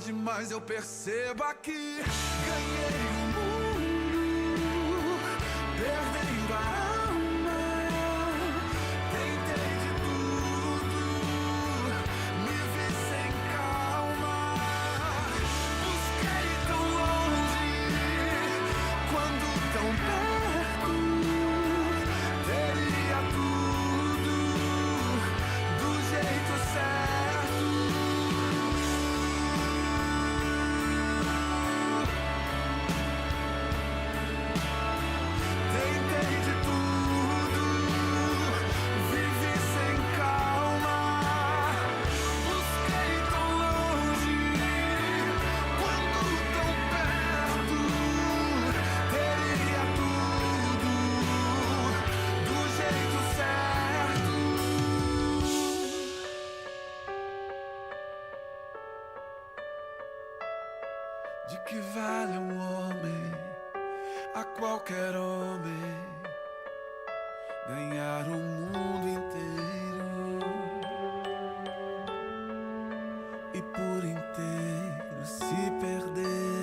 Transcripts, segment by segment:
demais eu percebo aqui. Ganhei o mundo, perdendo a alma. Tentei de tudo, me vi sem calma. Busquei tão longe, quando tão perto. Teria tudo do jeito certo. Tentei de tudo, vivi sem calma. Busquei tão longe, quando tão perto. Teria tudo do jeito certo. De que vale um homem, a qualquer homem, ganhar o mundo inteiro e por inteiro se perder?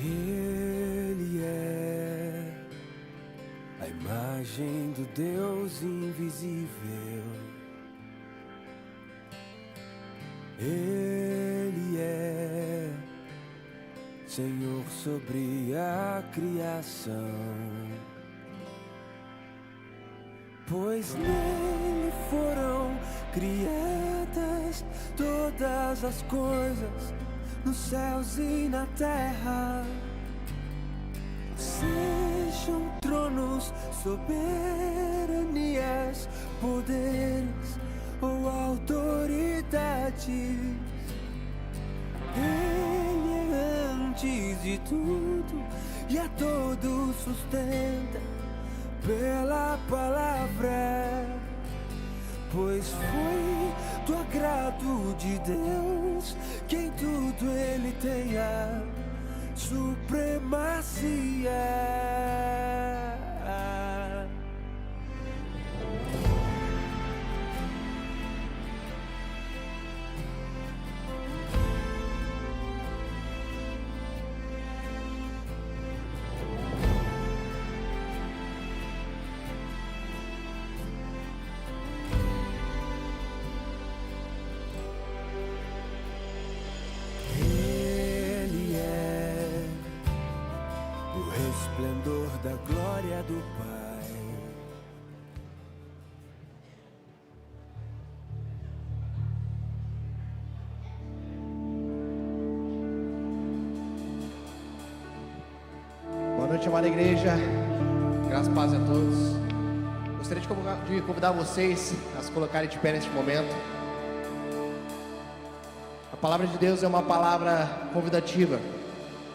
Ele é a imagem do Deus invisível. Ele é Senhor sobre a criação, pois nele foram criadas todas as coisas, nos céus e na terra. Sejam tronos, soberanias, poderes ou autoridades, Ele é antes de tudo e a todos sustenta pela palavra, pois foi do agrado de Deus que em tudo Ele tenha supremacia. Esplendor da glória do Pai. Boa noite, amada igreja. Graças e paz a todos. Gostaria de convidar vocês a se colocarem de pé neste momento. A palavra de Deus é uma palavra convidativa.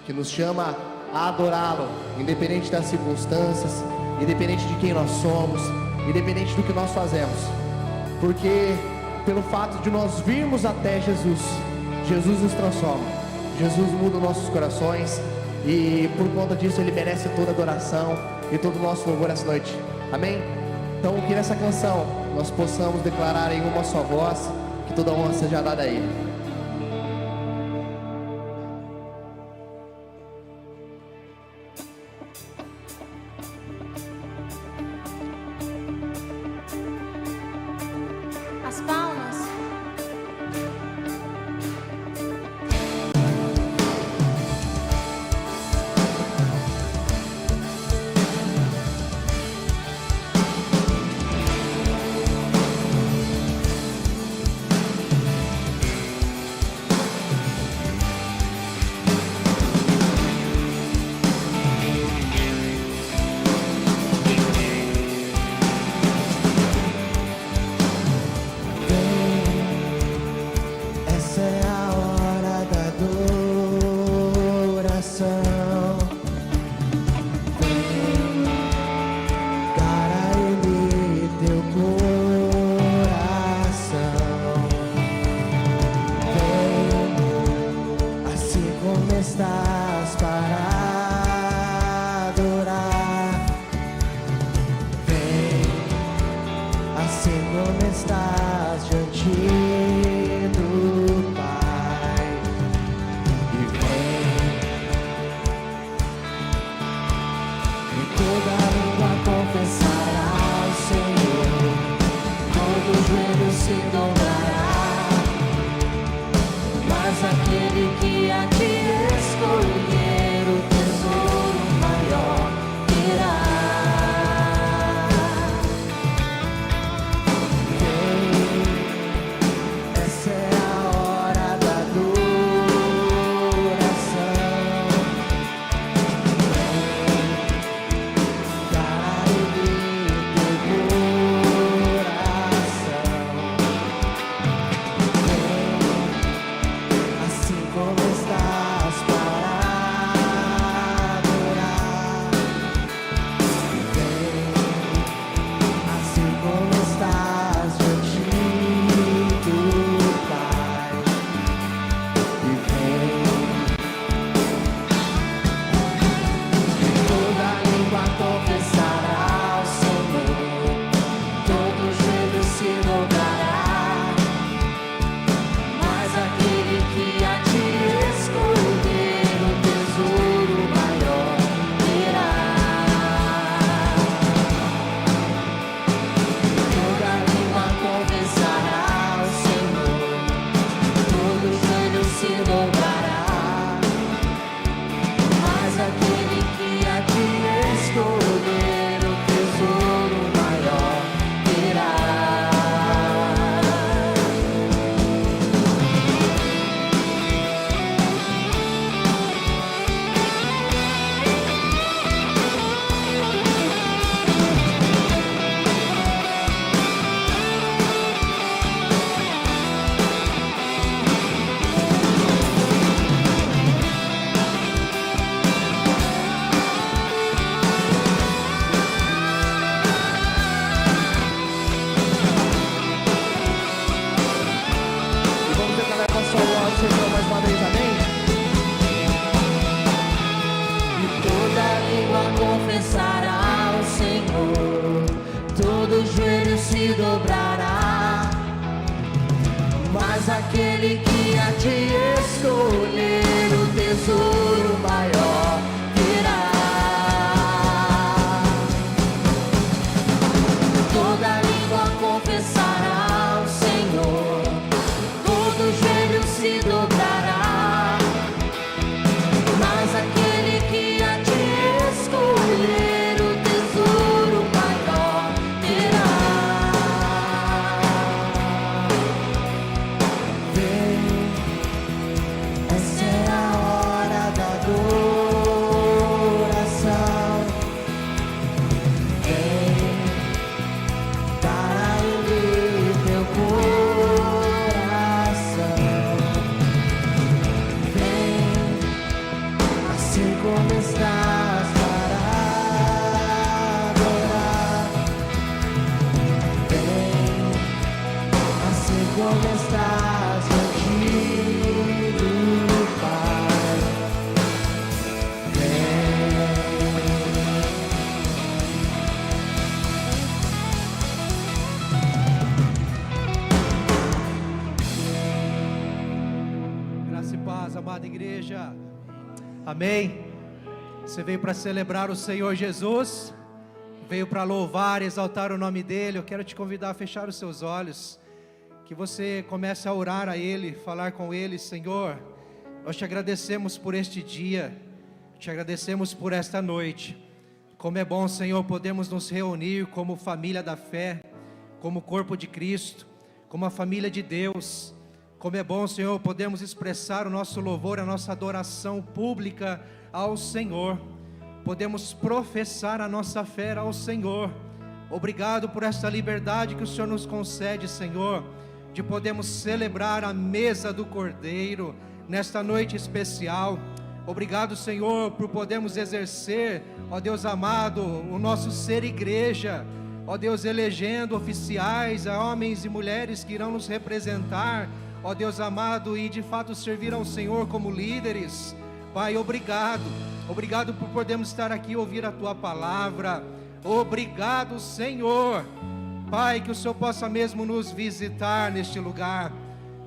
que nos chama a adorá-lo, independente das circunstâncias, independente de quem nós somos, independente do que nós fazemos. Porque pelo fato de nós virmos até Jesus, Jesus nos transforma, Jesus muda nossos corações, e por conta disso Ele merece toda adoração e todo o nosso louvor essa noite. Amém? Então que nessa canção nós possamos declarar em uma só voz, que toda honra seja dada a Ele. As palmas. Essa é a hora da adoração. Vem dar a Ele teu coração. Vem assim como estás para adorar. Vem assim como estás diante do Pai, e vem e toda língua confessará o Senhor, todo joelho se dobrará, mas aquele que a ti escolher, o tesouro maior irá. Essa é a hora da adoração. Dar a Ele teu coração. Assim como estás para adorar. Vem, assim como estás diante do Pai, e vem. Toda língua confessará ao Senhor, todo joelho se dobrará, mas aquele que a ti escolher, o tesouro maior irá. Toda língua confessará ao Senhor, todo joelho se dobrará, mas aquele que a ti escolher, o tesouro maior irá. E vamos declarar com a sua voz, Senhor, mais uma vez, amém? E toda língua confessará ao Senhor, todo joelho se dobrará, mas aquele que a ti escolher, o tesouro maior virá. Toda língua confessará ao Senhor, todo joelho se dobrará, mas aquele que a ti escolher, o tesouro maior terá. Vem, essa é a hora da adoração. paz, amada igreja. Amém. Você veio para celebrar o Senhor Jesus, veio para louvar e exaltar o nome dEle. Eu quero te convidar a fechar os seus olhos, que você comece a orar a Ele, falar com Ele. Senhor, nós te agradecemos por este dia, te agradecemos por esta noite. Como é bom, Senhor, podemos nos reunir como família da fé, como corpo de Cristo, como a família de Deus. Como é bom, Senhor, podemos expressar o nosso louvor, a nossa adoração pública ao Senhor. Podemos professar a nossa fé ao Senhor. Obrigado por esta liberdade que o Senhor nos concede, Senhor, de podermos celebrar a mesa do Cordeiro nesta noite especial. Obrigado, Senhor, por podermos exercer, ó Deus amado, o nosso ser igreja. Ó Deus, elegendo oficiais, homens e mulheres que irão nos representar, ó Deus amado, e de fato servir ao Senhor como líderes. Pai, obrigado por podermos estar aqui e ouvir a Tua palavra. Obrigado, Senhor. Pai, que o Senhor possa mesmo nos visitar neste lugar,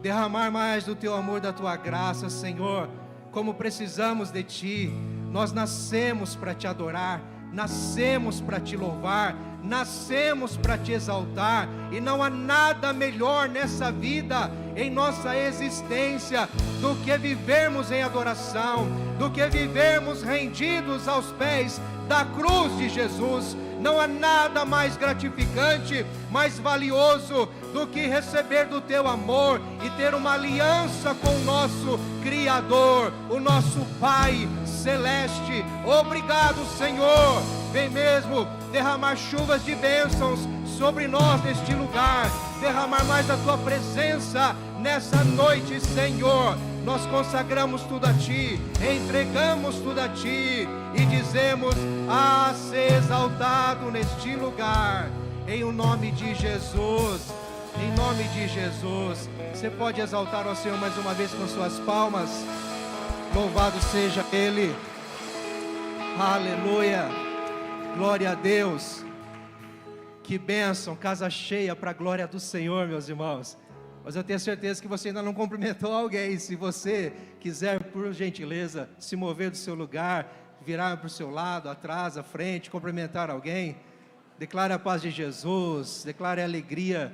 derramar mais do Teu amor, da Tua graça, Senhor. Como precisamos de Ti, nós nascemos para Te adorar, nascemos para Te louvar, nascemos para Te exaltar, e não há nada melhor nessa vida, em nossa existência, do que vivermos em adoração, do que vivermos rendidos aos pés da cruz de Jesus. Não há nada mais gratificante, mais valioso do que receber do Teu amor e ter uma aliança com o nosso Criador, o nosso Pai Celeste. Obrigado, Senhor. Vem mesmo derramar chuvas de bênçãos sobre nós neste lugar, derramar mais da Tua presença nessa noite, Senhor. Nós consagramos tudo a Ti, entregamos tudo a Ti e dizemos: a ser exaltado neste lugar, em o nome de Jesus, em nome de Jesus. Você pode exaltar ao Senhor mais uma vez com suas palmas. Louvado seja Ele. Aleluia, glória a Deus. Que bênção, casa cheia para a glória do Senhor, meus irmãos. Mas eu tenho certeza que você ainda não cumprimentou alguém. Se você quiser, por gentileza, se mover do seu lugar, virar para o seu lado, atrás, à frente, cumprimentar alguém, declare a paz de Jesus, declare a alegria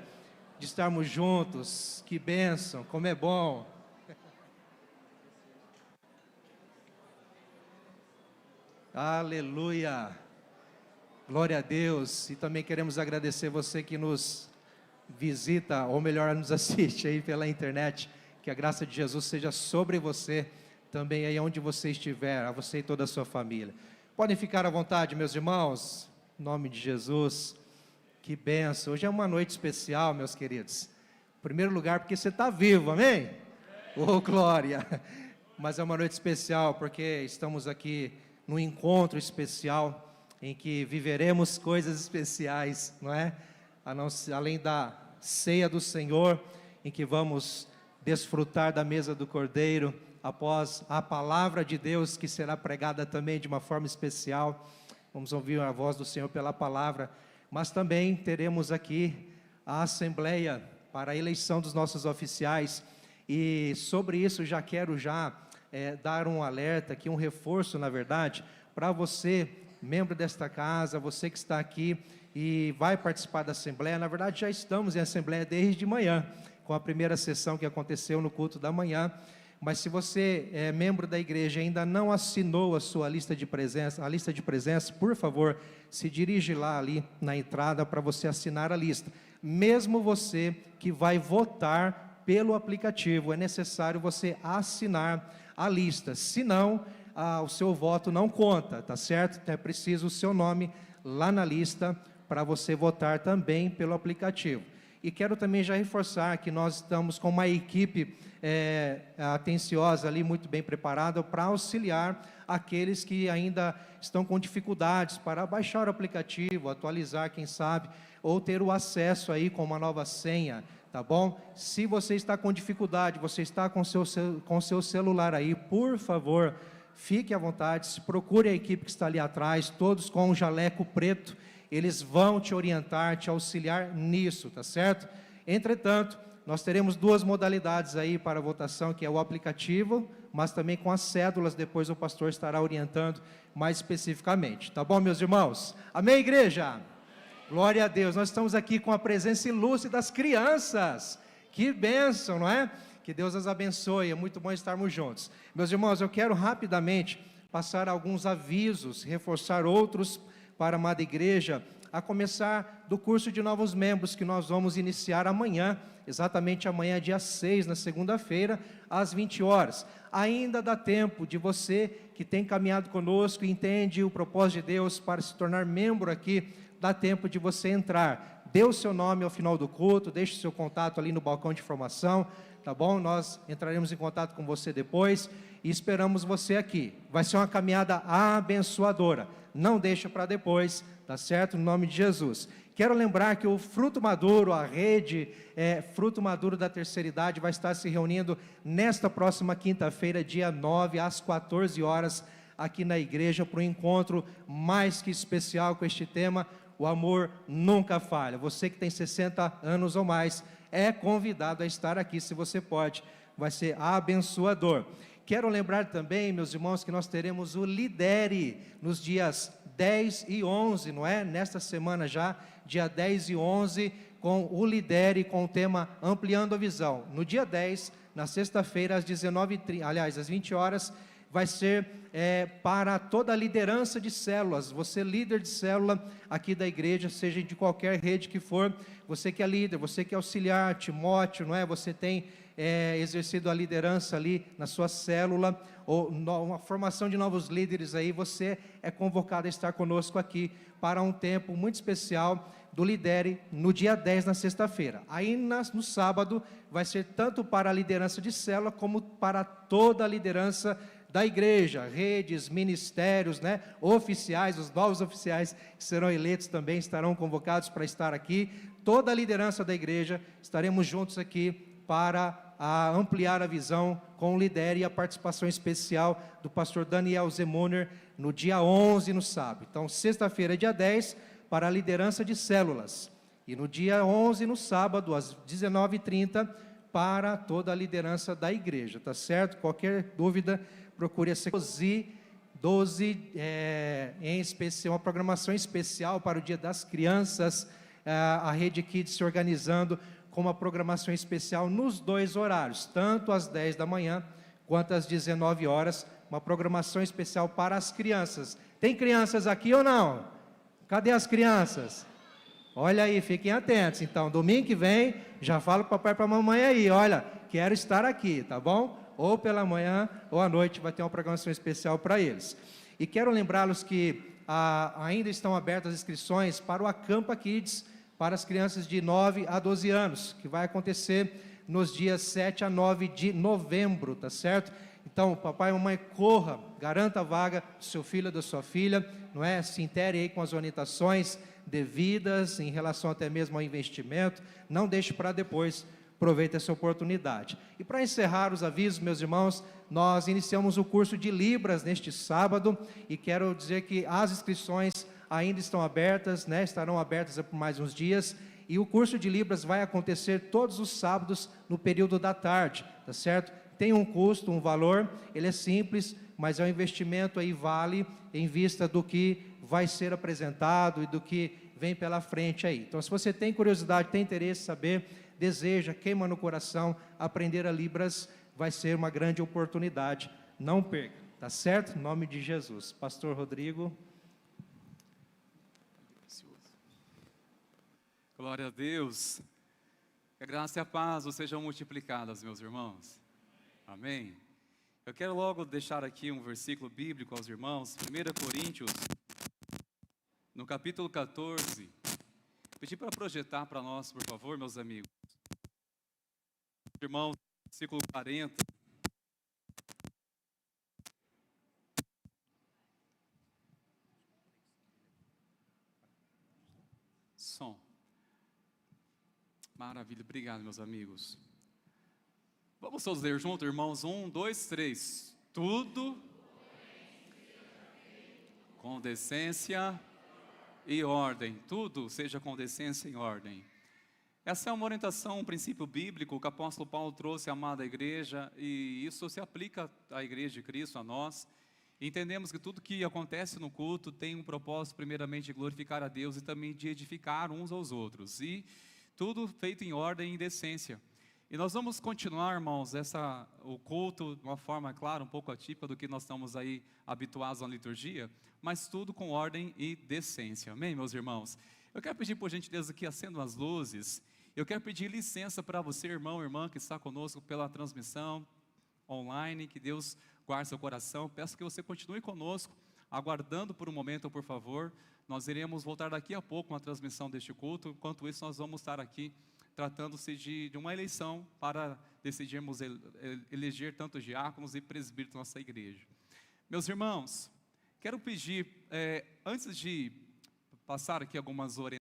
de estarmos juntos. Que bênção, como é bom. Aleluia, glória a Deus. E também queremos agradecer você que nos visita, ou melhor, nos assiste aí pela internet. Que a graça de Jesus seja sobre você, também aí onde você estiver, a você e toda a sua família. Podem ficar à vontade, meus irmãos, em nome de Jesus. Que bênção. Hoje é uma noite especial, meus queridos. Em primeiro lugar, porque você está vivo, amém? Oh, glória. Mas é uma noite especial, porque estamos aqui num encontro especial, em que viveremos coisas especiais, não é? Além da ceia do Senhor, em que vamos desfrutar da mesa do Cordeiro, após a palavra de Deus, que será pregada também de uma forma especial. Vamos ouvir a voz do Senhor pela palavra, mas também teremos aqui a assembleia para a eleição dos nossos oficiais, e sobre isso já quero dar um alerta aqui, um reforço, na verdade, para você, membro desta casa, você que está aqui e vai participar da Assembleia. Na verdade, já estamos em Assembleia desde de manhã, com a primeira sessão que aconteceu no culto da manhã. Mas se você é membro da igreja e ainda não assinou a sua lista de presença, por favor, se dirige lá ali na entrada para você assinar a lista. Mesmo você que vai votar pelo aplicativo, é necessário você assinar a lista, senão o seu voto não conta, tá certo? Então é preciso o seu nome lá na lista para você votar também pelo aplicativo. E quero também já reforçar que nós estamos com uma equipe atenciosa ali, muito bem preparada, para auxiliar aqueles que ainda estão com dificuldades para baixar o aplicativo, atualizar, quem sabe, ou ter o acesso aí com uma nova senha, tá bom? Se você está com dificuldade, você está com seu celular aí, por favor, fique à vontade, procure a equipe que está ali atrás, todos com um jaleco preto. Eles vão te orientar, te auxiliar nisso, tá certo? Entretanto, nós teremos duas modalidades aí para a votação, que é o aplicativo, mas também com as cédulas, depois o pastor estará orientando mais especificamente. Tá bom, meus irmãos? Amém, igreja? Glória a Deus, nós estamos aqui com a presença ilustre das crianças. Que bênção, não é? Que Deus as abençoe, é muito bom estarmos juntos. Meus irmãos, eu quero rapidamente passar alguns avisos, reforçar outros para a amada igreja, a começar do curso de novos membros que nós vamos iniciar amanhã, exatamente amanhã, dia 6, na segunda-feira, às 20 horas. Ainda dá tempo de você que tem caminhado conosco e entende o propósito de Deus para se tornar membro aqui, dá tempo de você entrar. Dê o seu nome ao final do culto, deixe o seu contato ali no balcão de informação, tá bom? Nós entraremos em contato com você depois e esperamos você aqui. Vai ser uma caminhada abençoadora. Não deixa para depois, tá certo? No nome de Jesus. Quero lembrar que o Fruto Maduro, a rede Fruto Maduro da Terceira Idade, vai estar se reunindo nesta próxima quinta-feira, dia 9, às 14 horas, aqui na igreja, para um encontro mais que especial com este tema, o amor nunca falha. Você que tem 60 anos ou mais, é convidado a estar aqui, se você pode, vai ser abençoador. Quero lembrar também, meus irmãos, que nós teremos o Lidere nos dias 10 e 11, não é? Nesta semana já, dia 10 e 11, com o Lidere, com o tema Ampliando a Visão. No dia 10, na sexta-feira, às 19h30, aliás, às 20 horas, vai ser para toda a liderança de células. Você líder de célula aqui da igreja, seja de qualquer rede que for, você que é líder, você que é auxiliar, Timóteo, não é? Você tem exercido a liderança ali na sua célula, ou uma formação de novos líderes aí, você é convocado a estar conosco aqui para um tempo muito especial do Lidere, no dia 10, na sexta-feira. Aí no sábado vai ser tanto para a liderança de célula, como para toda a liderança da igreja, redes, ministérios, né, oficiais, os novos oficiais que serão eleitos também estarão convocados para estar aqui. Toda a liderança da igreja, estaremos juntos aqui para ampliar a visão com o Lidere e a participação especial do pastor Daniel Zemuner no dia 11, no sábado. Então, sexta-feira, dia 10, para a liderança de células. E no dia 11, no sábado, às 19h30, para toda a liderança da igreja, tá certo? Qualquer dúvida, procure a 12, em especial, uma programação especial para o Dia das Crianças, a Rede Kids se organizando com uma programação especial nos dois horários, tanto às 10 da manhã quanto às 19 horas, uma programação especial para as crianças. Tem crianças aqui ou não? Cadê as crianças? Olha aí, fiquem atentos. Então, domingo que vem, já falo para o papai e para a mamãe aí, olha, quero estar aqui, tá bom? Ou pela manhã ou à noite vai ter uma programação especial para eles. E quero lembrá-los que ainda estão abertas as inscrições para o Acampa Kids, para as crianças de 9 a 12 anos, que vai acontecer nos dias 7 a 9 de novembro, tá certo? Então, papai e mamãe, corra, garanta a vaga do seu filho ou da sua filha, não é? Se intere aí com as orientações devidas, em relação até mesmo ao investimento, não deixe para depois, aproveite essa oportunidade. E para encerrar os avisos, meus irmãos, nós iniciamos o curso de Libras neste sábado, e quero dizer que as inscrições ainda estão abertas, né? Estarão abertas por mais uns dias, e o curso de Libras vai acontecer todos os sábados no período da tarde, tá certo? Tem um custo, um valor, ele é simples, mas é um investimento aí, vale em vista do que vai ser apresentado e do que vem pela frente aí. Então, se você tem curiosidade, tem interesse em saber, deseja, queima no coração, aprender a Libras, vai ser uma grande oportunidade, não perca, tá certo? Em nome de Jesus. Pastor Rodrigo. Glória a Deus. Que a graça e a paz sejam multiplicadas, meus irmãos. Amém. Eu quero logo deixar aqui um versículo bíblico aos irmãos, 1 Coríntios, no capítulo 14. Pedir para projetar para nós, por favor, meus amigos. Irmãos, versículo 40. Som. Maravilha, obrigado, meus amigos. Vamos todos ler junto, irmãos? 1, 2, 3. Tudo com decência e ordem. Tudo seja com decência e ordem. Essa é uma orientação, um princípio bíblico que o apóstolo Paulo trouxe à amada igreja, e isso se aplica à igreja de Cristo, a nós. Entendemos que tudo que acontece no culto tem um propósito, primeiramente, de glorificar a Deus e também de edificar uns aos outros, e tudo feito em ordem e em decência. E nós vamos continuar, irmãos, o culto de uma forma, claro, um pouco atípica do que nós estamos aí habituados na liturgia, mas tudo com ordem e decência, amém, meus irmãos? Eu quero pedir, por gentileza, que acendam as luzes. Eu quero pedir licença para você, irmão, irmã, que está conosco pela transmissão online, que Deus guarde seu coração. Peço que você continue conosco, aguardando por um momento, por favor. Nós iremos voltar daqui a pouco com a transmissão deste culto. Enquanto isso, nós vamos estar aqui tratando-se de uma eleição para decidirmos eleger tanto diáconos e presbíteros da nossa igreja. Meus irmãos, quero pedir, antes de passar aqui algumas orientações,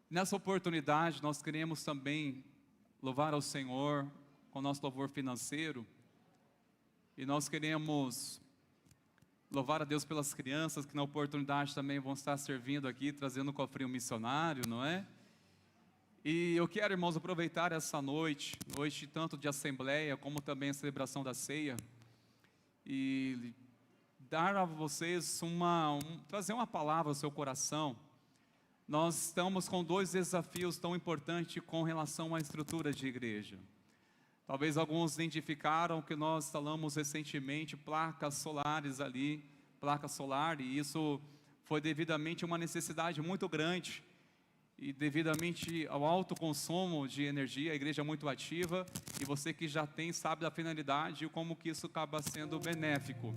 Nessa oportunidade, nós queremos também louvar ao Senhor com o nosso louvor financeiro. E nós queremos louvar a Deus pelas crianças que na oportunidade também vão estar servindo aqui, trazendo o cofrinho missionário, não é? E eu quero, irmãos, aproveitar essa noite tanto de assembleia, como também a celebração da ceia, e dar a vocês trazer uma palavra ao seu coração. Nós estamos com 2 desafios tão importantes com relação à estrutura de igreja. Talvez alguns identificaram que nós instalamos recentemente placas solares ali, placa solar, e isso foi devidamente uma necessidade muito grande, e devidamente ao alto consumo de energia. A igreja é muito ativa, e você que já tem sabe da finalidade e como que isso acaba sendo benéfico.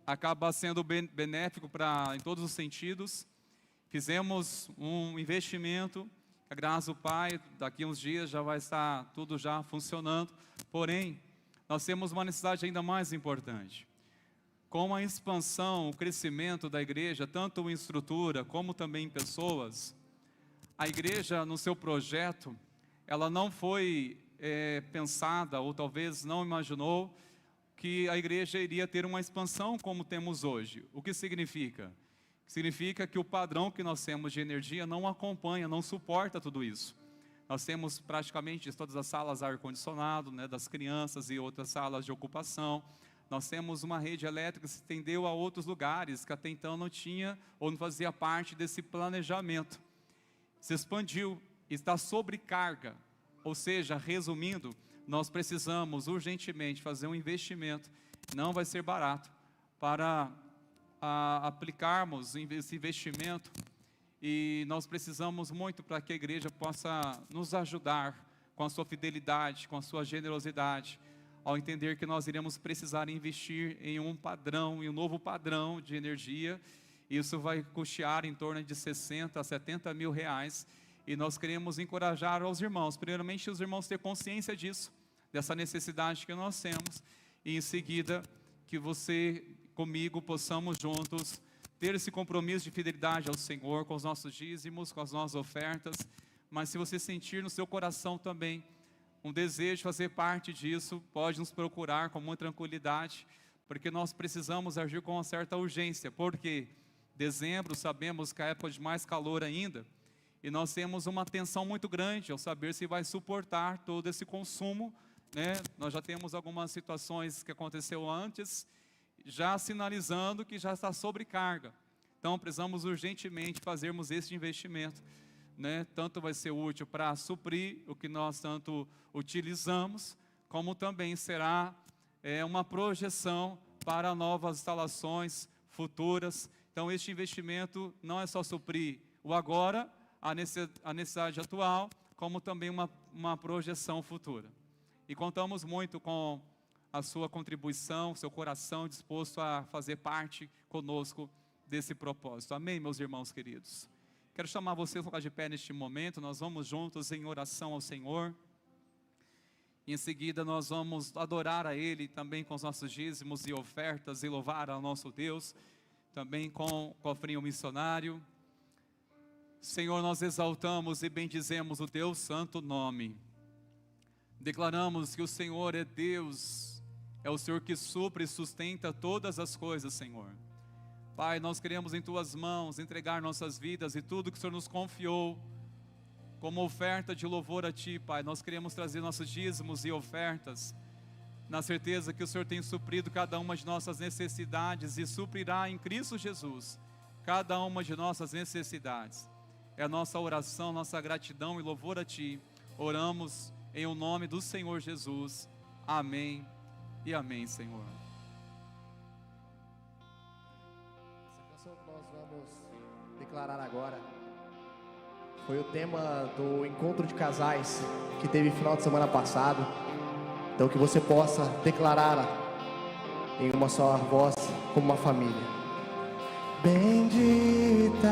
Acaba sendo benéfico em todos os sentidos. Fizemos um investimento, a graça do Pai, daqui a uns dias já vai estar tudo já funcionando. Porém, nós temos uma necessidade ainda mais importante. Com a expansão, o crescimento da igreja, tanto em estrutura como também em pessoas, a igreja no seu projeto, ela não foi pensada, ou talvez não imaginou, que a igreja iria ter uma expansão como temos hoje. O que significa? Significa que o padrão que nós temos de energia não acompanha, não suporta tudo isso. Nós temos praticamente todas as salas ar-condicionado, né, das crianças e outras salas de ocupação. Nós temos uma rede elétrica que se estendeu a outros lugares que até então não tinha ou não fazia parte desse planejamento. Se expandiu, está sobrecarga. Ou seja, resumindo, nós precisamos urgentemente fazer um investimento, não vai ser barato, para aplicarmos esse investimento, e nós precisamos muito para que a igreja possa nos ajudar com a sua fidelidade, com a sua generosidade, ao entender que nós iremos precisar investir em um novo padrão de energia. Isso vai custear em torno de 60 a 70 mil reais, e nós queremos encorajar aos irmãos, primeiramente os irmãos ter consciência disso, dessa necessidade que nós temos, e em seguida que você comigo possamos juntos ter esse compromisso de fidelidade ao Senhor, com os nossos dízimos, com as nossas ofertas. Mas se você sentir no seu coração também um desejo de fazer parte disso, pode nos procurar com muita tranquilidade, porque nós precisamos agir com uma certa urgência, porque dezembro sabemos que é a época de mais calor ainda, e nós temos uma tensão muito grande ao saber se vai suportar todo esse consumo, né? Nós já temos algumas situações que aconteceu antes, já sinalizando que já está sobrecarga. Então precisamos urgentemente fazermos esse investimento, né? Tanto vai ser útil para suprir o que nós tanto utilizamos, como também será uma projeção para novas instalações futuras. Então este investimento não é só suprir o agora, a necessidade atual, como também uma projeção futura. E contamos muito com a sua contribuição, seu coração disposto a fazer parte conosco desse propósito. Amém, meus irmãos queridos? Quero chamar vocês a ficar de pé neste momento. Nós vamos juntos em oração ao Senhor. E em seguida nós vamos adorar a Ele também com os nossos dízimos e ofertas, e louvar ao nosso Deus, também com o cofrinho missionário. Senhor, nós exaltamos e bendizemos o Teu santo nome. Declaramos que o Senhor é Deus, é o Senhor que supre e sustenta todas as coisas, Senhor. Pai, nós queremos em Tuas mãos entregar nossas vidas e tudo que o Senhor nos confiou como oferta de louvor a Ti, Pai. Nós queremos trazer nossos dízimos e ofertas, na certeza que o Senhor tem suprido cada uma de nossas necessidades e suprirá em Cristo Jesus cada uma de nossas necessidades. É a nossa oração, nossa gratidão e louvor a Ti. Oramos em o nome do Senhor Jesus. Amém e amém, Senhor. Essa canção que nós vamos declarar agora foi o tema do encontro de casais que teve final de semana passado. Então que você possa declarar em uma só voz, como uma família. Bendita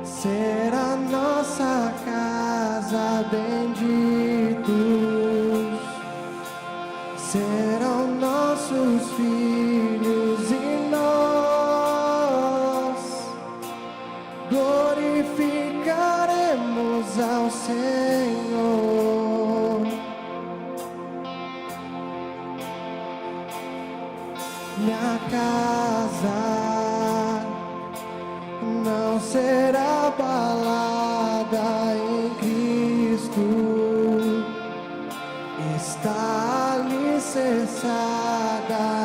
será nossa casa, benditos serão nossos filhos e nós minha casa não será abalada em Cristo, está alicerçada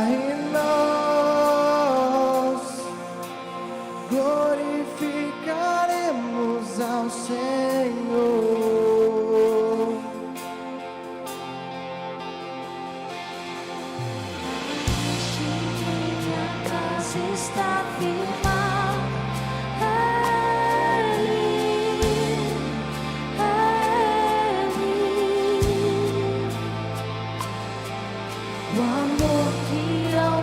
em nós, glorificaremos ao Senhor. Minha casa está firmada, o amor que ao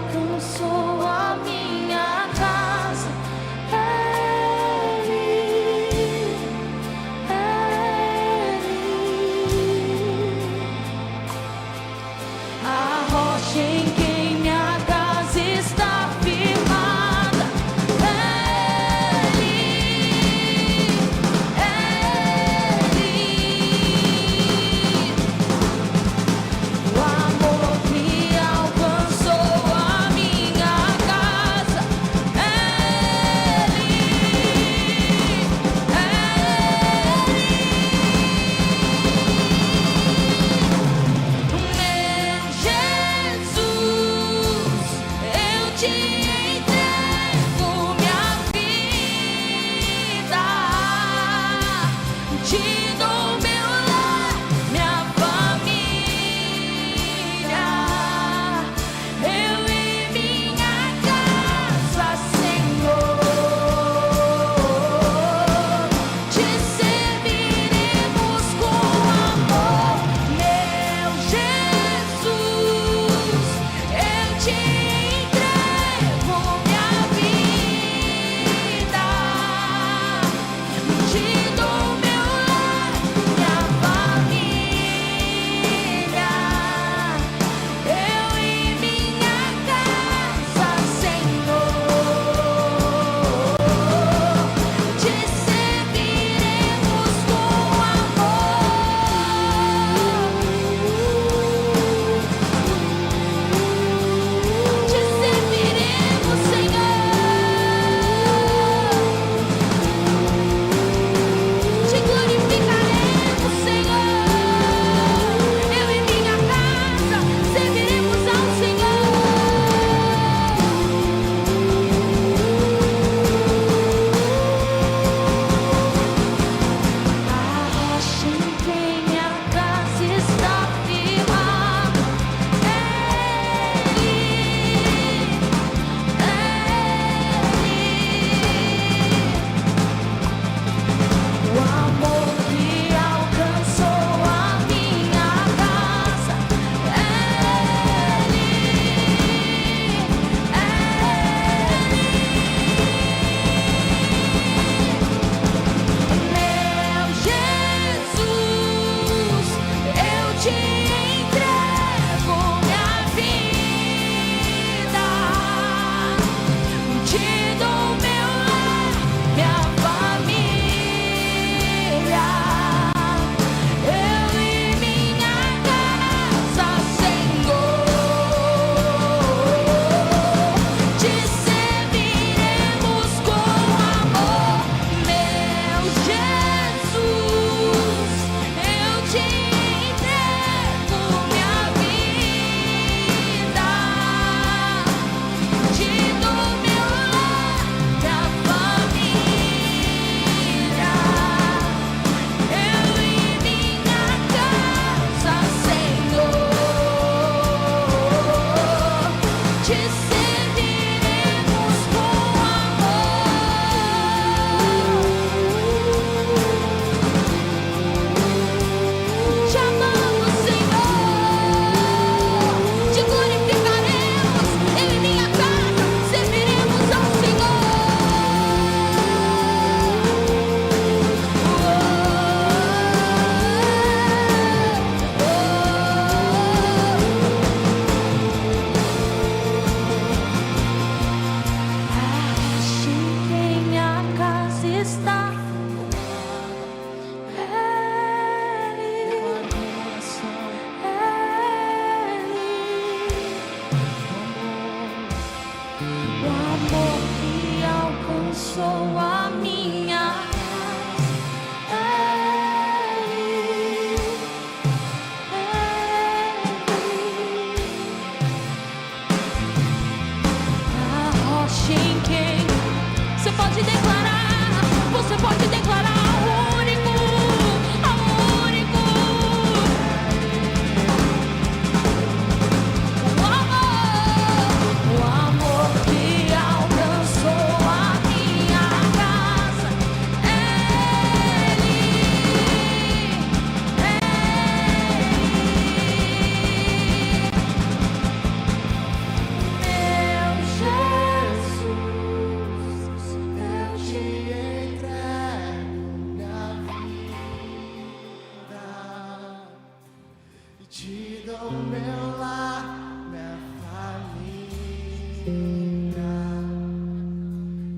te dou meu lar, minha família,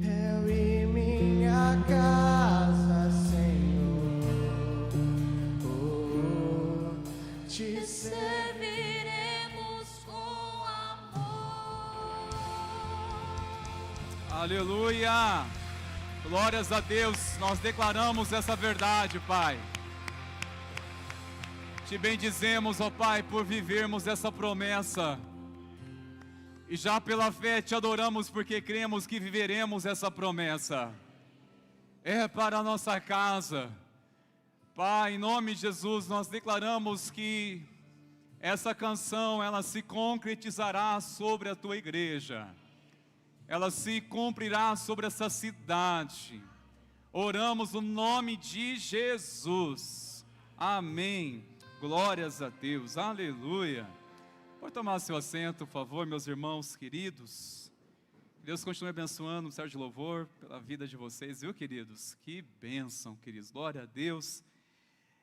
eu e minha casa, Senhor, te serviremos com amor. Aleluia! Glórias a Deus, nós declaramos essa verdade, Pai. Te bendizemos, ó Pai, por vivermos essa promessa. E já pela fé te adoramos porque cremos que viveremos essa promessa. É para a nossa casa. Pai, em nome de Jesus, nós declaramos que essa canção, ela se concretizará sobre a tua igreja. Ela se cumprirá sobre essa cidade. Oramos no nome de Jesus. Amém. Glórias a Deus. Aleluia. Pode tomar seu assento, por favor, meus irmãos queridos. Deus continue abençoando o Ministério de Louvor pela vida de vocês, viu, queridos? Que bênção, queridos. Glória a Deus.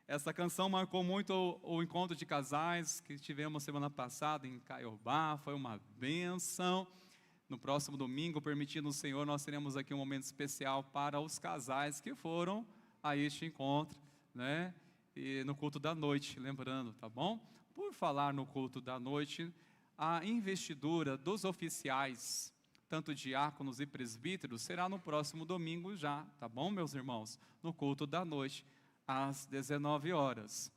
Essa canção marcou muito o encontro de casais que tivemos semana passada em Caiobá. Foi uma bênção. No próximo domingo, permitindo o Senhor, nós teremos aqui um momento especial para os casais que foram a este encontro, né? E no culto da noite, lembrando, tá bom? Por falar no culto da noite, a investidura dos oficiais, tanto diáconos e presbíteros, será no próximo domingo já, tá bom, meus irmãos? No culto da noite, às 19 horas.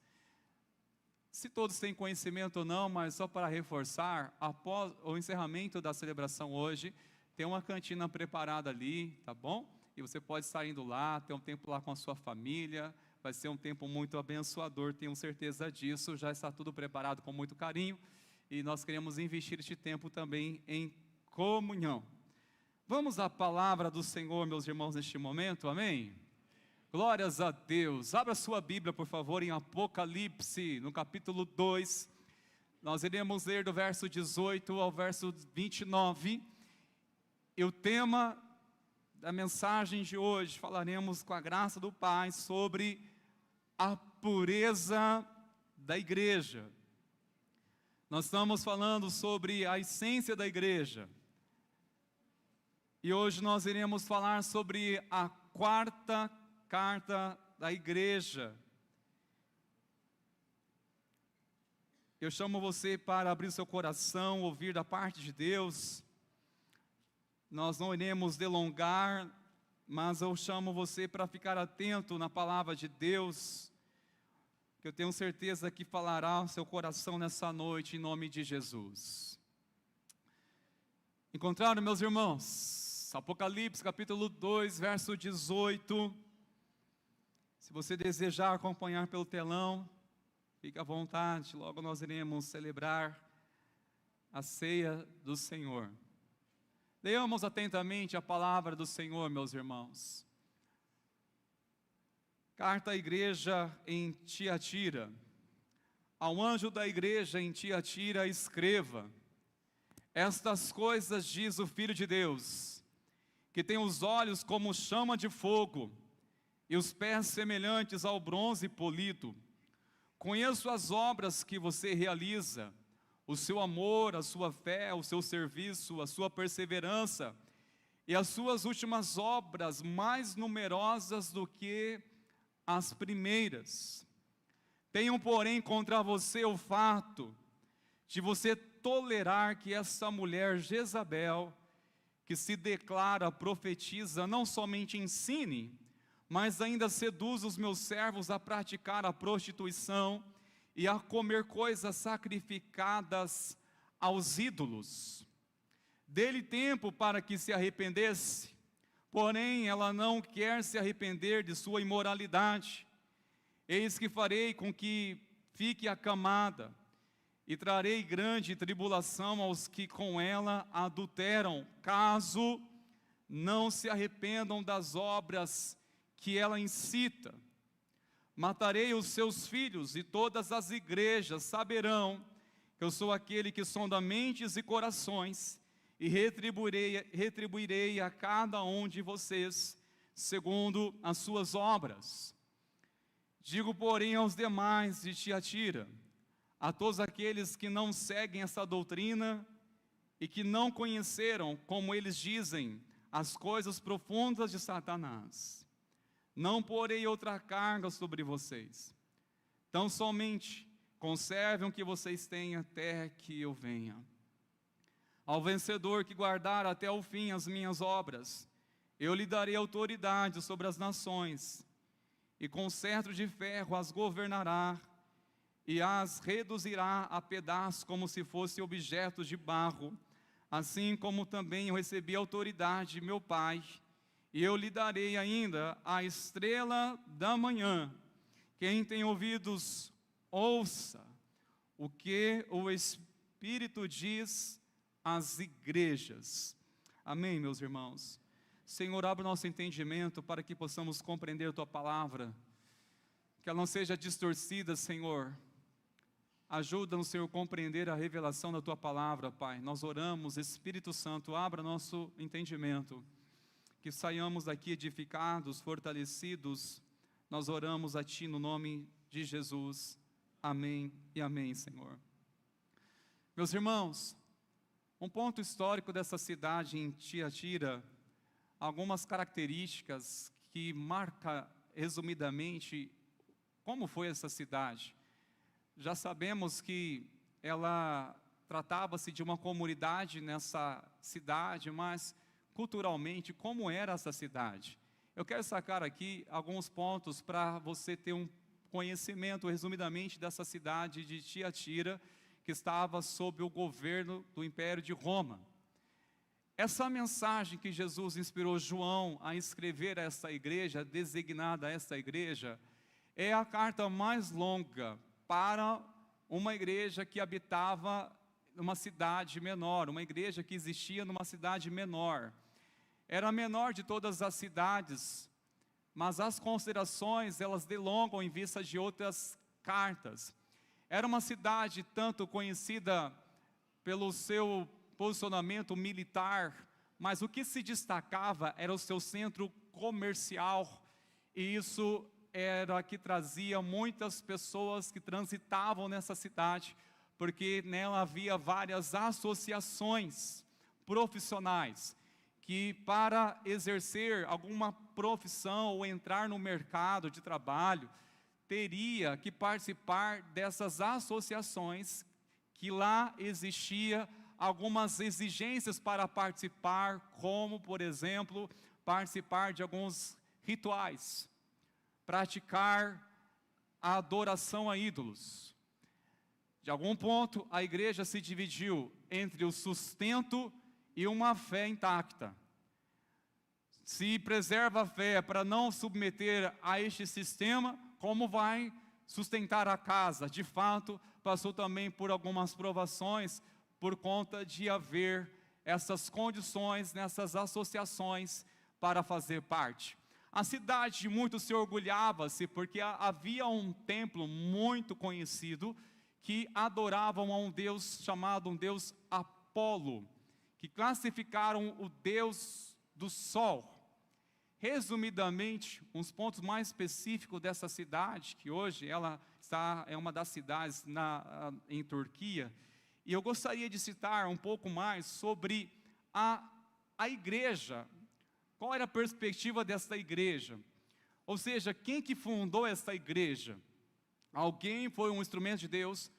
Se todos têm conhecimento ou não, mas só para reforçar, após o encerramento da celebração hoje, tem uma cantina preparada ali, tá bom? E você pode estar indo lá, ter um tempo lá com a sua família, vai ser um tempo muito abençoador, tenho certeza disso, já está tudo preparado com muito carinho, e nós queremos investir este tempo também em comunhão. Vamos à palavra do Senhor, meus irmãos, neste momento, amém? Glórias a Deus. Abra sua Bíblia, por favor, em Apocalipse, no capítulo 2. Nós iremos ler do verso 18 ao verso 29. E o tema da mensagem de hoje, falaremos com a graça do Pai sobre a pureza da igreja. Nós estamos falando sobre a essência da igreja. E hoje nós iremos falar sobre a quarta carta da igreja. Eu chamo você para abrir seu coração, ouvir da parte de Deus. Nós não iremos delongar, mas eu chamo você para ficar atento na palavra de Deus, que eu tenho certeza que falará ao seu coração nessa noite, em nome de Jesus. Encontraram, meus irmãos? Apocalipse capítulo 2, verso 18. Se você desejar acompanhar pelo telão, fique à vontade, logo nós iremos celebrar a ceia do Senhor. Leamos atentamente a palavra do Senhor, meus irmãos. Carta à igreja em Tiatira. Ao anjo da igreja em Tiatira escreva: estas coisas diz o Filho de Deus, que tem os olhos como chama de fogo, e os pés semelhantes ao bronze polido. Conheço as obras que você realiza, o seu amor, a sua fé, o seu serviço, a sua perseverança, e as suas últimas obras mais numerosas do que as primeiras. Tenho, porém, contra você o fato de você tolerar que essa mulher Jezabel, que se declara profetiza, não somente ensine, mas ainda seduz os meus servos a praticar a prostituição e a comer coisas sacrificadas aos ídolos. Dê-lhe tempo para que se arrependesse, porém ela não quer se arrepender de sua imoralidade. Eis que farei com que fique acamada, e trarei grande tribulação aos que com ela adulteram, caso não se arrependam das obras que ela incita. Matarei os seus filhos, e todas as igrejas saberão que eu sou aquele que sonda mentes e corações, e retribuirei a cada um de vocês segundo as suas obras. Digo, porém, aos demais de Tiatira: a todos aqueles que não seguem essa doutrina e que não conheceram, como eles dizem, as coisas profundas de Satanás. Não porei outra carga sobre vocês. Tão somente conservem o que vocês têm até que eu venha. Ao vencedor que guardar até o fim as minhas obras, eu lhe darei autoridade sobre as nações, e com cetro de ferro as governará, e as reduzirá a pedaços como se fossem objetos de barro, assim como também eu recebi a autoridade de meu Pai, e eu lhe darei ainda a estrela da manhã. Quem tem ouvidos, ouça o que o Espírito diz às igrejas. Amém, meus irmãos? Senhor, abre o nosso entendimento para que possamos compreender a Tua palavra, que ela não seja distorcida, Senhor. Ajuda-nos, Senhor, a compreender a revelação da Tua palavra, Pai. Nós oramos, Espírito Santo, abra nosso entendimento, que saiamos daqui edificados, fortalecidos. Nós oramos a Ti no nome de Jesus. Amém e amém, Senhor. Meus irmãos, um ponto histórico dessa cidade em Tiatira, algumas características que marcam resumidamente como foi essa cidade. Já sabemos que ela tratava-se de uma comunidade nessa cidade, mas culturalmente, como era essa cidade? Eu quero sacar aqui alguns pontos para você ter um conhecimento, resumidamente, dessa cidade de Tiatira, que estava sob o governo do Império de Roma. Essa mensagem que Jesus inspirou João a escrever a essa igreja, designada a essa igreja, é a carta mais longa para uma igreja que habitava numa cidade menor, uma igreja que existia numa cidade menor. Era a menor de todas as cidades, mas as considerações, elas delongam em vista de outras cartas. Era uma cidade tanto conhecida pelo seu posicionamento militar, mas o que se destacava era o seu centro comercial, e isso era que trazia muitas pessoas que transitavam nessa cidade, porque nela havia várias associações profissionais, que para exercer alguma profissão ou entrar no mercado de trabalho, teria que participar dessas associações, que lá existia algumas exigências para participar, como, por exemplo, participar de alguns rituais, praticar a adoração a ídolos. De algum ponto, a igreja se dividiu entre o sustento e uma fé intacta. Se preserva a fé para não submeter a este sistema, como vai sustentar a casa? De fato, passou também por algumas provações, por conta de haver essas condições nessas associações para fazer parte. A cidade muito se orgulhava-se, porque havia um templo muito conhecido, que adoravam a um Deus chamado um Deus Apolo, que classificaram o Deus do Sol. Resumidamente, uns pontos mais específicos dessa cidade, que hoje ela é uma das cidades em Turquia, e eu gostaria de citar um pouco mais sobre a igreja. Qual era a perspectiva desta igreja? Ou seja, quem que fundou esta igreja? Alguém foi um instrumento de Deus,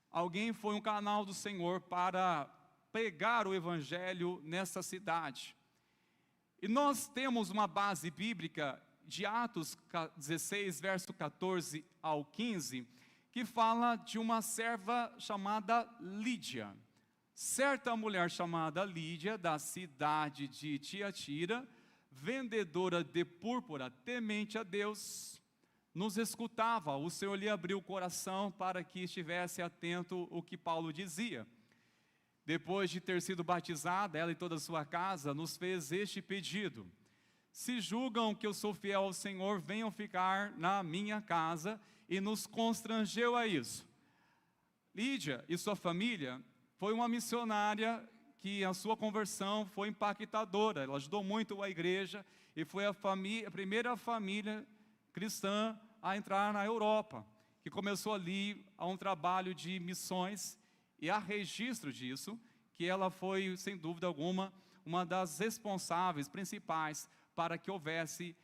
alguém foi um canal do Senhor para pregar o Evangelho nessa cidade. E nós temos uma base bíblica de Atos 16, verso 14 ao 15, que fala de uma serva chamada Lídia. Certa mulher chamada Lídia, da cidade de Tiatira, vendedora de púrpura, temente a Deus, nos escutava. O Senhor lhe abriu o coração para que estivesse atento ao que Paulo dizia. Depois de ter sido batizada, ela e toda a sua casa, nos fez este pedido: se julgam que eu sou fiel ao Senhor, venham ficar na minha casa, e nos constrangeu a isso. Lídia e sua família foi uma missionária que a sua conversão foi impactadora. Ela ajudou muito a igreja e foi a primeira família cristã a entrar na Europa. que começou ali a um trabalho de missões, e há registro disso, que ela foi, sem dúvida alguma, uma das responsáveis principais para que houvesse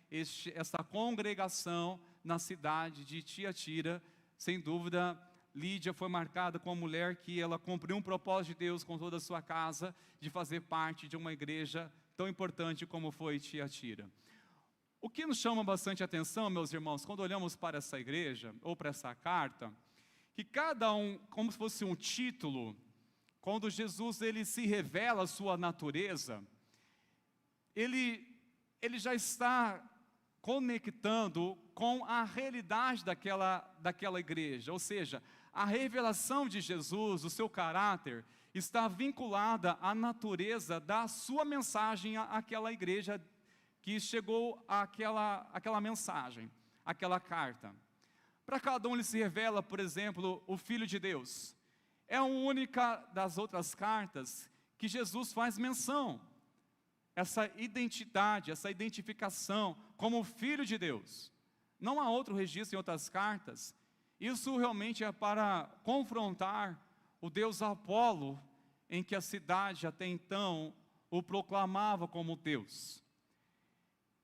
essa congregação na cidade de Tiatira. Sem dúvida, Lídia foi marcada como mulher que ela cumpriu um propósito de Deus com toda a sua casa, de fazer parte de uma igreja tão importante como foi Tiatira. O que nos chama bastante atenção, meus irmãos, quando olhamos para essa igreja, ou para essa carta, que cada um, como se fosse um título, quando Jesus ele se revela a sua natureza, ele já está conectando com a realidade daquela igreja, ou seja, a revelação de Jesus, o seu caráter, está vinculada à natureza da sua mensagem àquela igreja que chegou àquela mensagem, àquela carta. Para cada um ele se revela, por exemplo, o Filho de Deus. É a única das outras cartas que Jesus faz menção, essa identidade, essa identificação como Filho de Deus. Não há outro registro em outras cartas. Isso realmente é para confrontar o deus Apolo, em que a cidade até então o proclamava como Deus.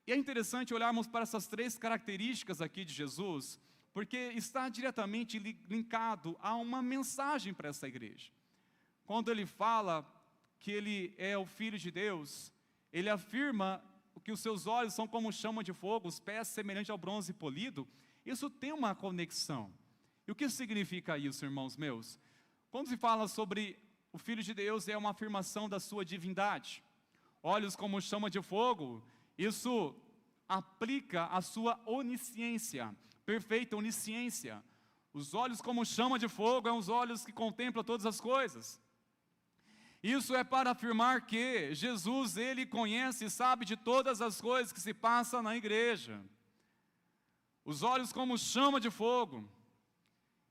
E é interessante olharmos para essas três características aqui de Jesus, porque está diretamente linkado a uma mensagem para essa igreja. Quando ele fala que ele é o Filho de Deus, ele afirma que os seus olhos são como chama de fogo, os pés semelhantes ao bronze polido. Isso tem uma conexão. E o que significa isso, irmãos meus? Quando se fala sobre o Filho de Deus, é uma afirmação da sua divindade. Olhos como chama de fogo, isso aplica a sua onisciência, perfeita onisciência. Os olhos como chama de fogo, são os olhos que contemplam todas as coisas. Isso é para afirmar que Jesus, ele conhece e sabe de todas as coisas que se passam na igreja. Os olhos como chama de fogo,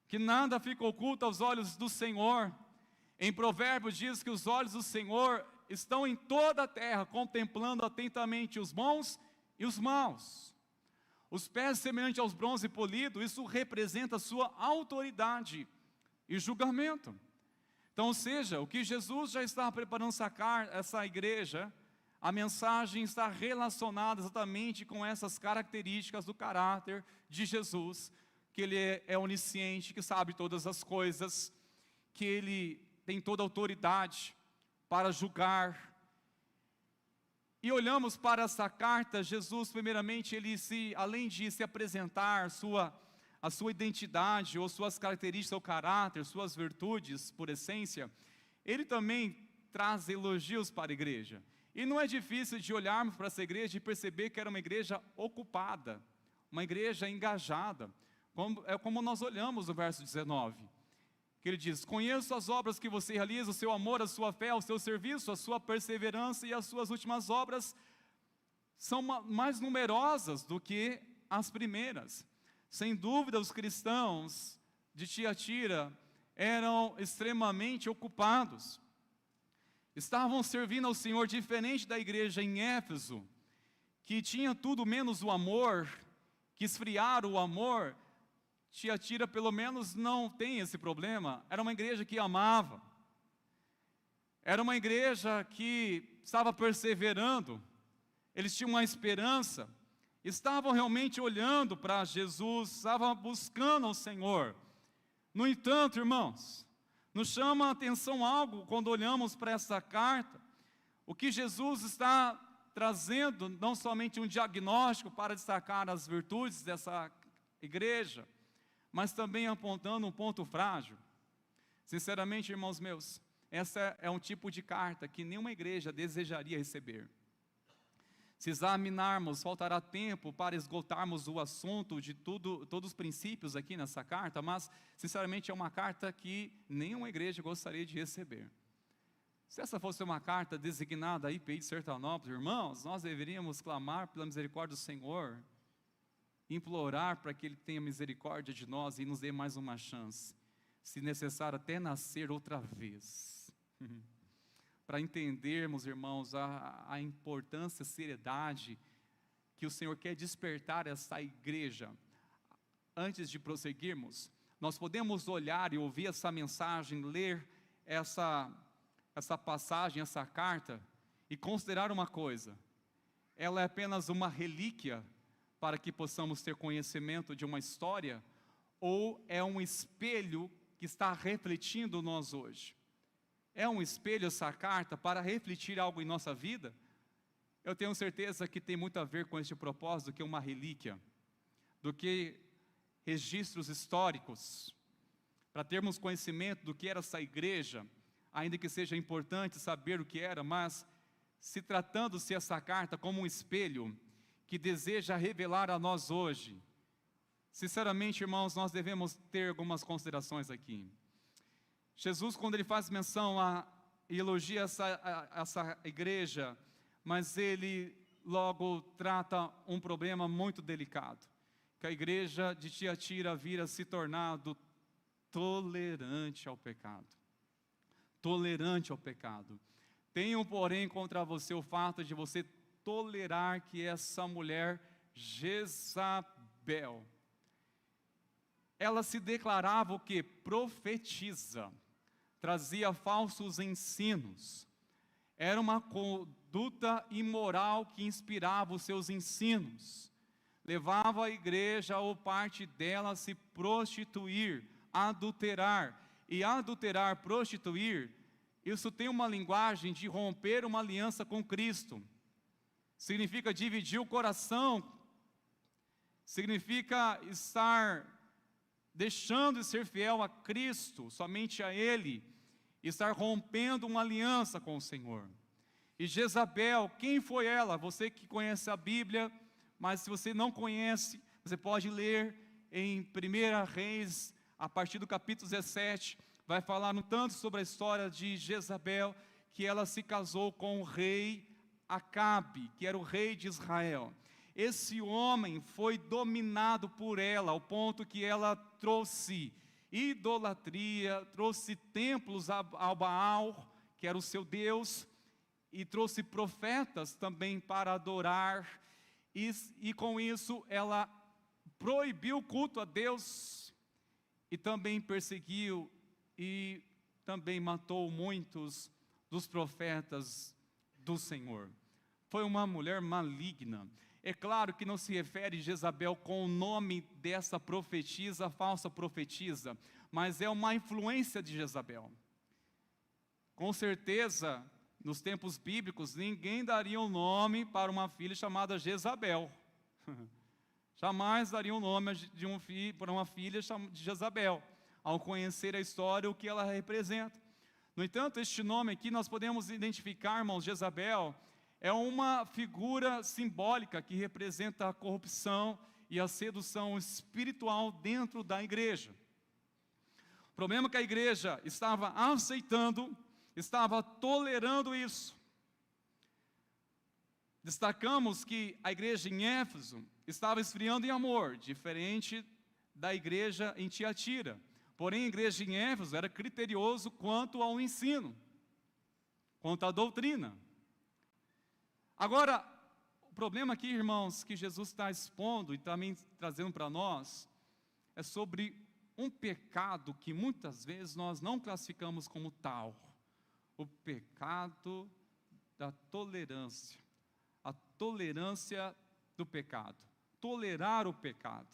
que nada fica oculto aos olhos do Senhor. Em Provérbios diz que os olhos do Senhor estão em toda a terra, contemplando atentamente os bons e os maus. Os pés semelhantes aos bronze polido, isso representa a sua autoridade e julgamento. Então, ou seja, o que Jesus já está preparando sacar essa igreja, a mensagem está relacionada exatamente com essas características do caráter de Jesus, que ele é onisciente, que sabe todas as coisas, que ele tem toda a autoridade para julgar. E olhamos para essa carta, Jesus primeiramente, além de se apresentar a sua identidade, ou suas características, seu caráter, suas virtudes, por essência, ele também traz elogios para a igreja. E não é difícil de olharmos para essa igreja e perceber que era uma igreja ocupada, uma igreja engajada, como nós olhamos no verso 19, que ele diz: conheço as obras que você realiza, o seu amor, a sua fé, o seu serviço, a sua perseverança, e as suas últimas obras são mais numerosas do que as primeiras. Sem dúvida, os cristãos de Tiatira eram extremamente ocupados. Estavam servindo ao Senhor, diferente da igreja em Éfeso, que tinha tudo menos o amor, que esfriaram o amor. Tiatira, pelo menos, não tem esse problema. Era uma igreja que amava. Era uma igreja que estava perseverando. Eles tinham uma esperança. Estavam realmente olhando para Jesus, estavam buscando ao Senhor. No entanto, irmãos, nos chama a atenção algo quando olhamos para essa carta. O que Jesus está trazendo, não somente um diagnóstico para destacar as virtudes dessa igreja, mas também apontando um ponto frágil. Sinceramente, irmãos meus, essa é um tipo de carta que nenhuma igreja desejaria receber. Se examinarmos, faltará tempo para esgotarmos o assunto de todos os princípios aqui nessa carta, mas, sinceramente, é uma carta que nenhuma igreja gostaria de receber. Se essa fosse uma carta designada à IPI de Sertanópolis, irmãos, nós deveríamos clamar pela misericórdia do Senhor, implorar para que Ele tenha misericórdia de nós e nos dê mais uma chance, se necessário até nascer outra vez. Para entendermos, irmãos, a importância, a seriedade que o Senhor quer despertar essa igreja. antes de prosseguirmos, nós podemos olhar e ouvir essa mensagem, ler essa passagem, essa carta, e considerar uma coisa: ela é apenas uma relíquia para que possamos ter conhecimento de uma história, ou é um espelho que está refletindo nós hoje? É um espelho essa carta para refletir algo em nossa vida? Eu tenho certeza que tem muito a ver com este propósito, que é uma relíquia, do que registros históricos, para termos conhecimento do que era essa igreja, ainda que seja importante saber o que era, mas se tratando-se essa carta como um espelho que deseja revelar a nós hoje, sinceramente, irmãos, nós devemos ter algumas considerações aqui. Jesus, quando ele faz menção e elogia essa igreja, mas ele logo trata um problema muito delicado, que a igreja de Tiatira vira se tornado tolerante ao pecado. Tolerante ao pecado. Tenho, porém, contra você o fato de você tolerar que essa mulher Jezabel, ela se declarava o que? Profetiza, trazia falsos ensinos, era uma conduta imoral que inspirava os seus ensinos, levava a igreja ou parte dela a se prostituir, adulterar, e adulterar, prostituir, isso tem uma linguagem de romper uma aliança com Cristo, significa dividir o coração, significa estar deixando de ser fiel a Cristo, somente a Ele, estar rompendo uma aliança com o Senhor. E Jezabel, quem foi ela? Você que conhece a Bíblia, mas se você não conhece, você pode ler em 1 Reis, a partir do capítulo 17, vai falar um tanto sobre a história de Jezabel, que ela se casou com o rei Acabe, que era o rei de Israel. Esse homem foi dominado por ela, ao ponto que ela trouxe idolatria, trouxe templos ao Baal, que era o seu Deus, e trouxe profetas também para adorar, e com isso ela proibiu o culto a Deus, e também perseguiu, e também matou muitos dos profetas do Senhor. Foi uma mulher maligna. É claro que não se refere Jezabel com o nome dessa profetisa, falsa profetisa, mas é uma influência de Jezabel. Com certeza, nos tempos bíblicos, ninguém daria um nome para uma filha chamada Jezabel. Jamais daria um nome para uma filha de Jezabel, ao conhecer a história, o que ela representa. No entanto, este nome aqui nós podemos identificar, irmãos, Jezabel, é uma figura simbólica que representa a corrupção e a sedução espiritual dentro da igreja. O problema é que a igreja estava aceitando, estava tolerando isso. Destacamos que a igreja em Éfeso estava esfriando em amor, diferente da igreja em Tiatira. Porém, a igreja em Éfeso era criterioso quanto ao ensino, quanto à doutrina. Agora, o problema aqui, irmãos, que Jesus está expondo e também trazendo para nós, é sobre um pecado que muitas vezes nós não classificamos como tal. O pecado da tolerância. A tolerância do pecado. Tolerar o pecado.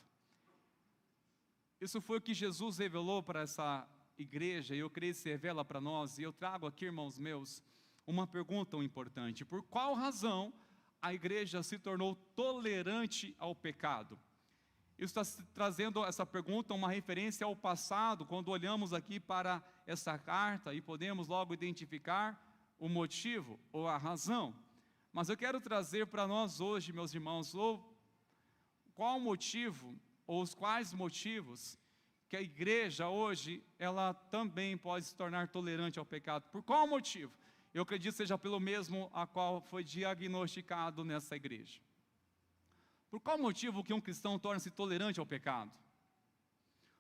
Isso foi o que Jesus revelou para essa igreja, e eu creio que se revela para nós, e eu trago aqui, irmãos meus, uma pergunta importante: por qual razão a igreja se tornou tolerante ao pecado? Isso está trazendo essa pergunta uma referência ao passado, quando olhamos aqui para essa carta e podemos logo identificar o motivo ou a razão. Mas eu quero trazer para nós hoje, meus irmãos, qual o motivo, ou os quais motivos, que a igreja hoje, ela também pode se tornar tolerante ao pecado. Por qual motivo? Eu acredito que seja pelo mesmo a qual foi diagnosticado nessa igreja. Por qual motivo que um cristão torna-se tolerante ao pecado?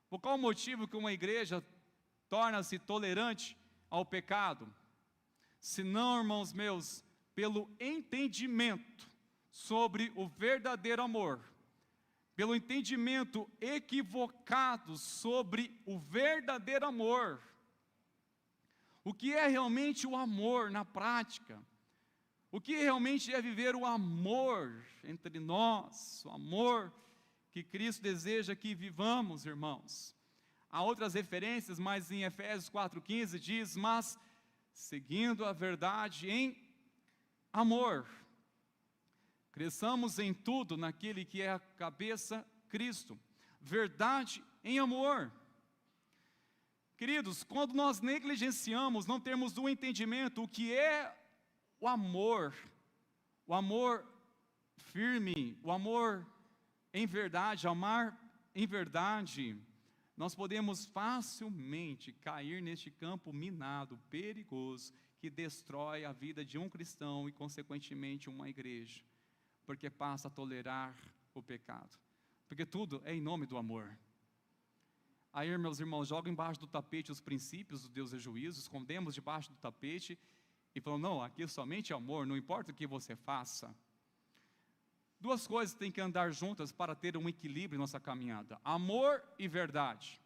Por qual motivo que uma igreja torna-se tolerante ao pecado? Se não, irmãos meus, pelo entendimento sobre o verdadeiro amor, pelo entendimento equivocado sobre o verdadeiro amor. O que é realmente o amor na prática? O que realmente é viver o amor entre nós? O amor que Cristo deseja que vivamos, irmãos. Há outras referências, mas em Efésios 4,15 diz: mas seguindo a verdade em amor, cresçamos em tudo naquele que é a cabeça, Cristo. Verdade em amor. Queridos, quando nós negligenciamos, não temos o entendimento o que é o amor firme, o amor em verdade, amar em verdade, nós podemos facilmente cair neste campo minado, perigoso, que destrói a vida de um cristão e, consequentemente, uma igreja, porque passa a tolerar o pecado, porque tudo é em nome do amor. Aí, meus irmãos, jogam embaixo do tapete os princípios do Deus é juízo, escondemos debaixo do tapete e falam: não, aqui é somente amor, não importa o que você faça. Duas coisas têm que andar juntas para ter um equilíbrio em nossa caminhada: amor e verdade.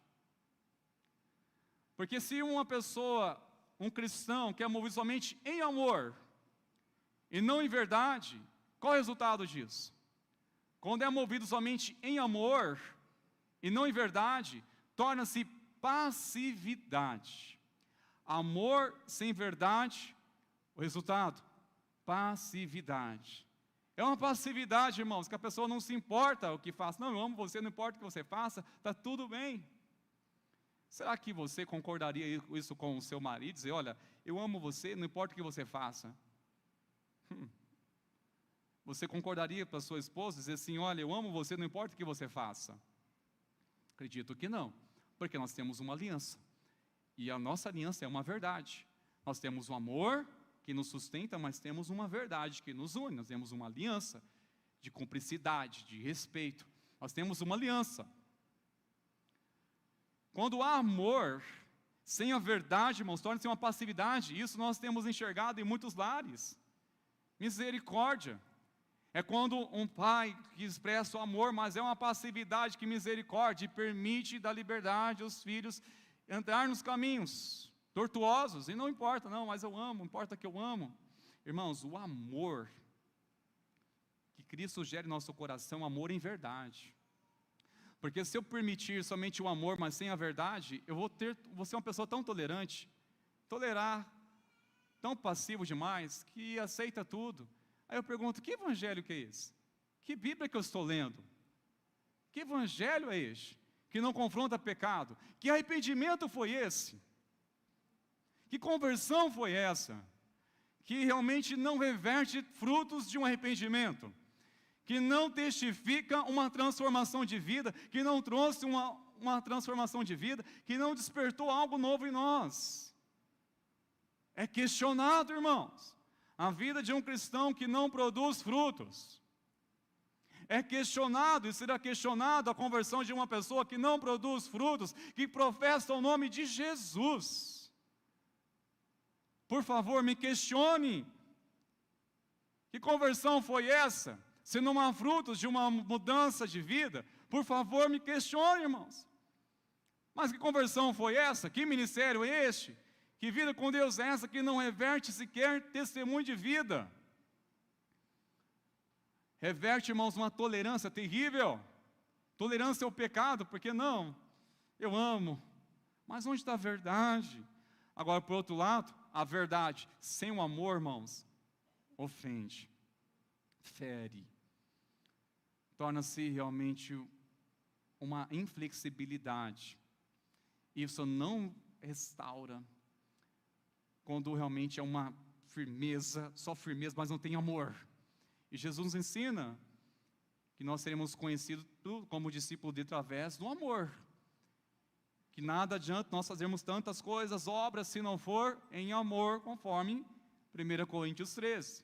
Porque se uma pessoa, um cristão, que é movido somente em amor e não em verdade, qual é o resultado disso? Quando é movido somente em amor e não em verdade, torna-se passividade. Amor sem verdade, o resultado? Passividade. É uma passividade, irmãos, que a pessoa não se importa o que faça. Não, eu amo você, não importa o que você faça, está tudo bem. Será que você concordaria isso com o seu marido? Dizer: olha, eu amo você, não importa o que você faça. Você concordaria com a sua esposa dizer assim: olha, eu amo você, não importa o que você faça? Acredito que não, porque nós temos uma aliança, e a nossa aliança é uma verdade. Nós temos um amor que nos sustenta, mas temos uma verdade que nos une. Nós temos uma aliança de cumplicidade, de respeito. Nós temos uma aliança. Quando há amor sem a verdade, irmãos, torna-se uma passividade. Isso nós temos enxergado em muitos lares. Misericórdia. É quando um pai que expressa o amor, mas é uma passividade que misericórdia, e permite dar liberdade aos filhos entrar nos caminhos tortuosos, e não importa, não, mas eu amo, importa que eu amo. Irmãos, o amor que Cristo gera em nosso coração, amor em verdade. Porque se eu permitir somente o amor, mas sem a verdade, eu vou ser uma pessoa tão tolerante, tolerar, tão passivo demais, que aceita tudo. Aí eu pergunto: que evangelho que é esse? Que Bíblia que eu estou lendo? Que evangelho é este? Que não confronta pecado? Que arrependimento foi esse? Que conversão foi essa? Que realmente não reverte frutos de um arrependimento? Que não testifica uma transformação de vida? Que não trouxe uma transformação de vida? Que não despertou algo novo em nós? É questionado, irmãos, a vida de um cristão que não produz frutos. É questionado e será questionado a conversão de uma pessoa que não produz frutos, que professa o nome de Jesus. Por favor, me questione. Que conversão foi essa? Se não há frutos de uma mudança de vida, por favor, me questione, irmãos. Mas que conversão foi essa? Que ministério é este? Que vida com Deus é essa que não reverte sequer testemunho de vida? Reverte, irmãos, uma tolerância terrível. Tolerância ao pecado, porque não? Eu amo. Mas onde está a verdade? Agora, por outro lado, a verdade sem o amor, irmãos, ofende, fere, torna-se realmente uma inflexibilidade. Isso não restaura. Quando realmente é uma firmeza, só firmeza, mas não tem amor. E Jesus nos ensina que nós seremos conhecidos como discípulos dele através do amor. Que nada adianta nós fazermos tantas coisas, obras, se não for em amor, conforme 1 Coríntios 13.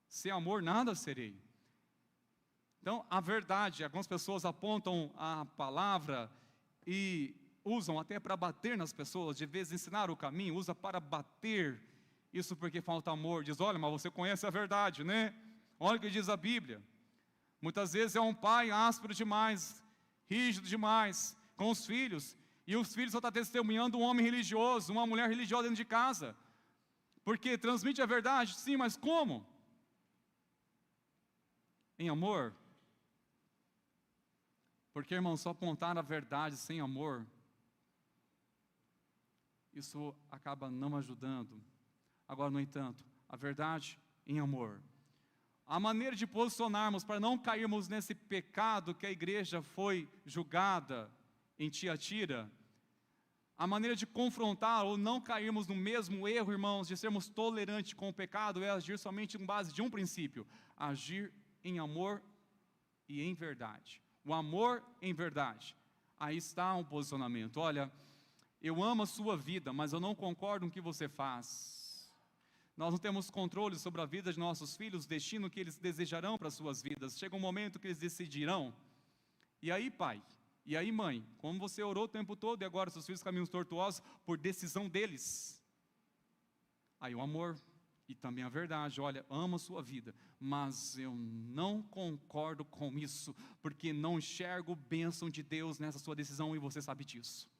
Sem amor nada serei. Então, a verdade, algumas pessoas apontam a palavra e usam até para bater nas pessoas, de vez em ensinar o caminho, usa para bater. Isso porque falta amor. Diz: olha, mas você conhece a verdade, né? Olha o que diz a Bíblia. Muitas vezes é um pai áspero demais, rígido demais com os filhos, e os filhos só estão testemunhando um homem religioso, uma mulher religiosa dentro de casa, porque transmite a verdade, sim, mas como? Em amor? Porque, irmão, só apontar a verdade sem amor, isso acaba não ajudando. Agora, no entanto, a verdade em amor. A maneira de posicionarmos para não cairmos nesse pecado que a igreja foi julgada em Tiatira, a maneira de confrontar ou não cairmos no mesmo erro, irmãos, de sermos tolerantes com o pecado, é agir somente com base de um princípio: agir em amor e em verdade. O amor em verdade. Aí está um posicionamento. Olha, eu amo a sua vida, mas eu não concordo com o que você faz. Nós não temos controle sobre a vida de nossos filhos, o destino que eles desejarão para as suas vidas. Chega um momento que eles decidirão. E aí, pai? E aí, mãe? Como você orou o tempo todo e agora seus filhos caminham tortuosos por decisão deles? Aí o amor e também a verdade. Olha, amo a sua vida, mas eu não concordo com isso, porque não enxergo bênção de Deus nessa sua decisão e você sabe disso.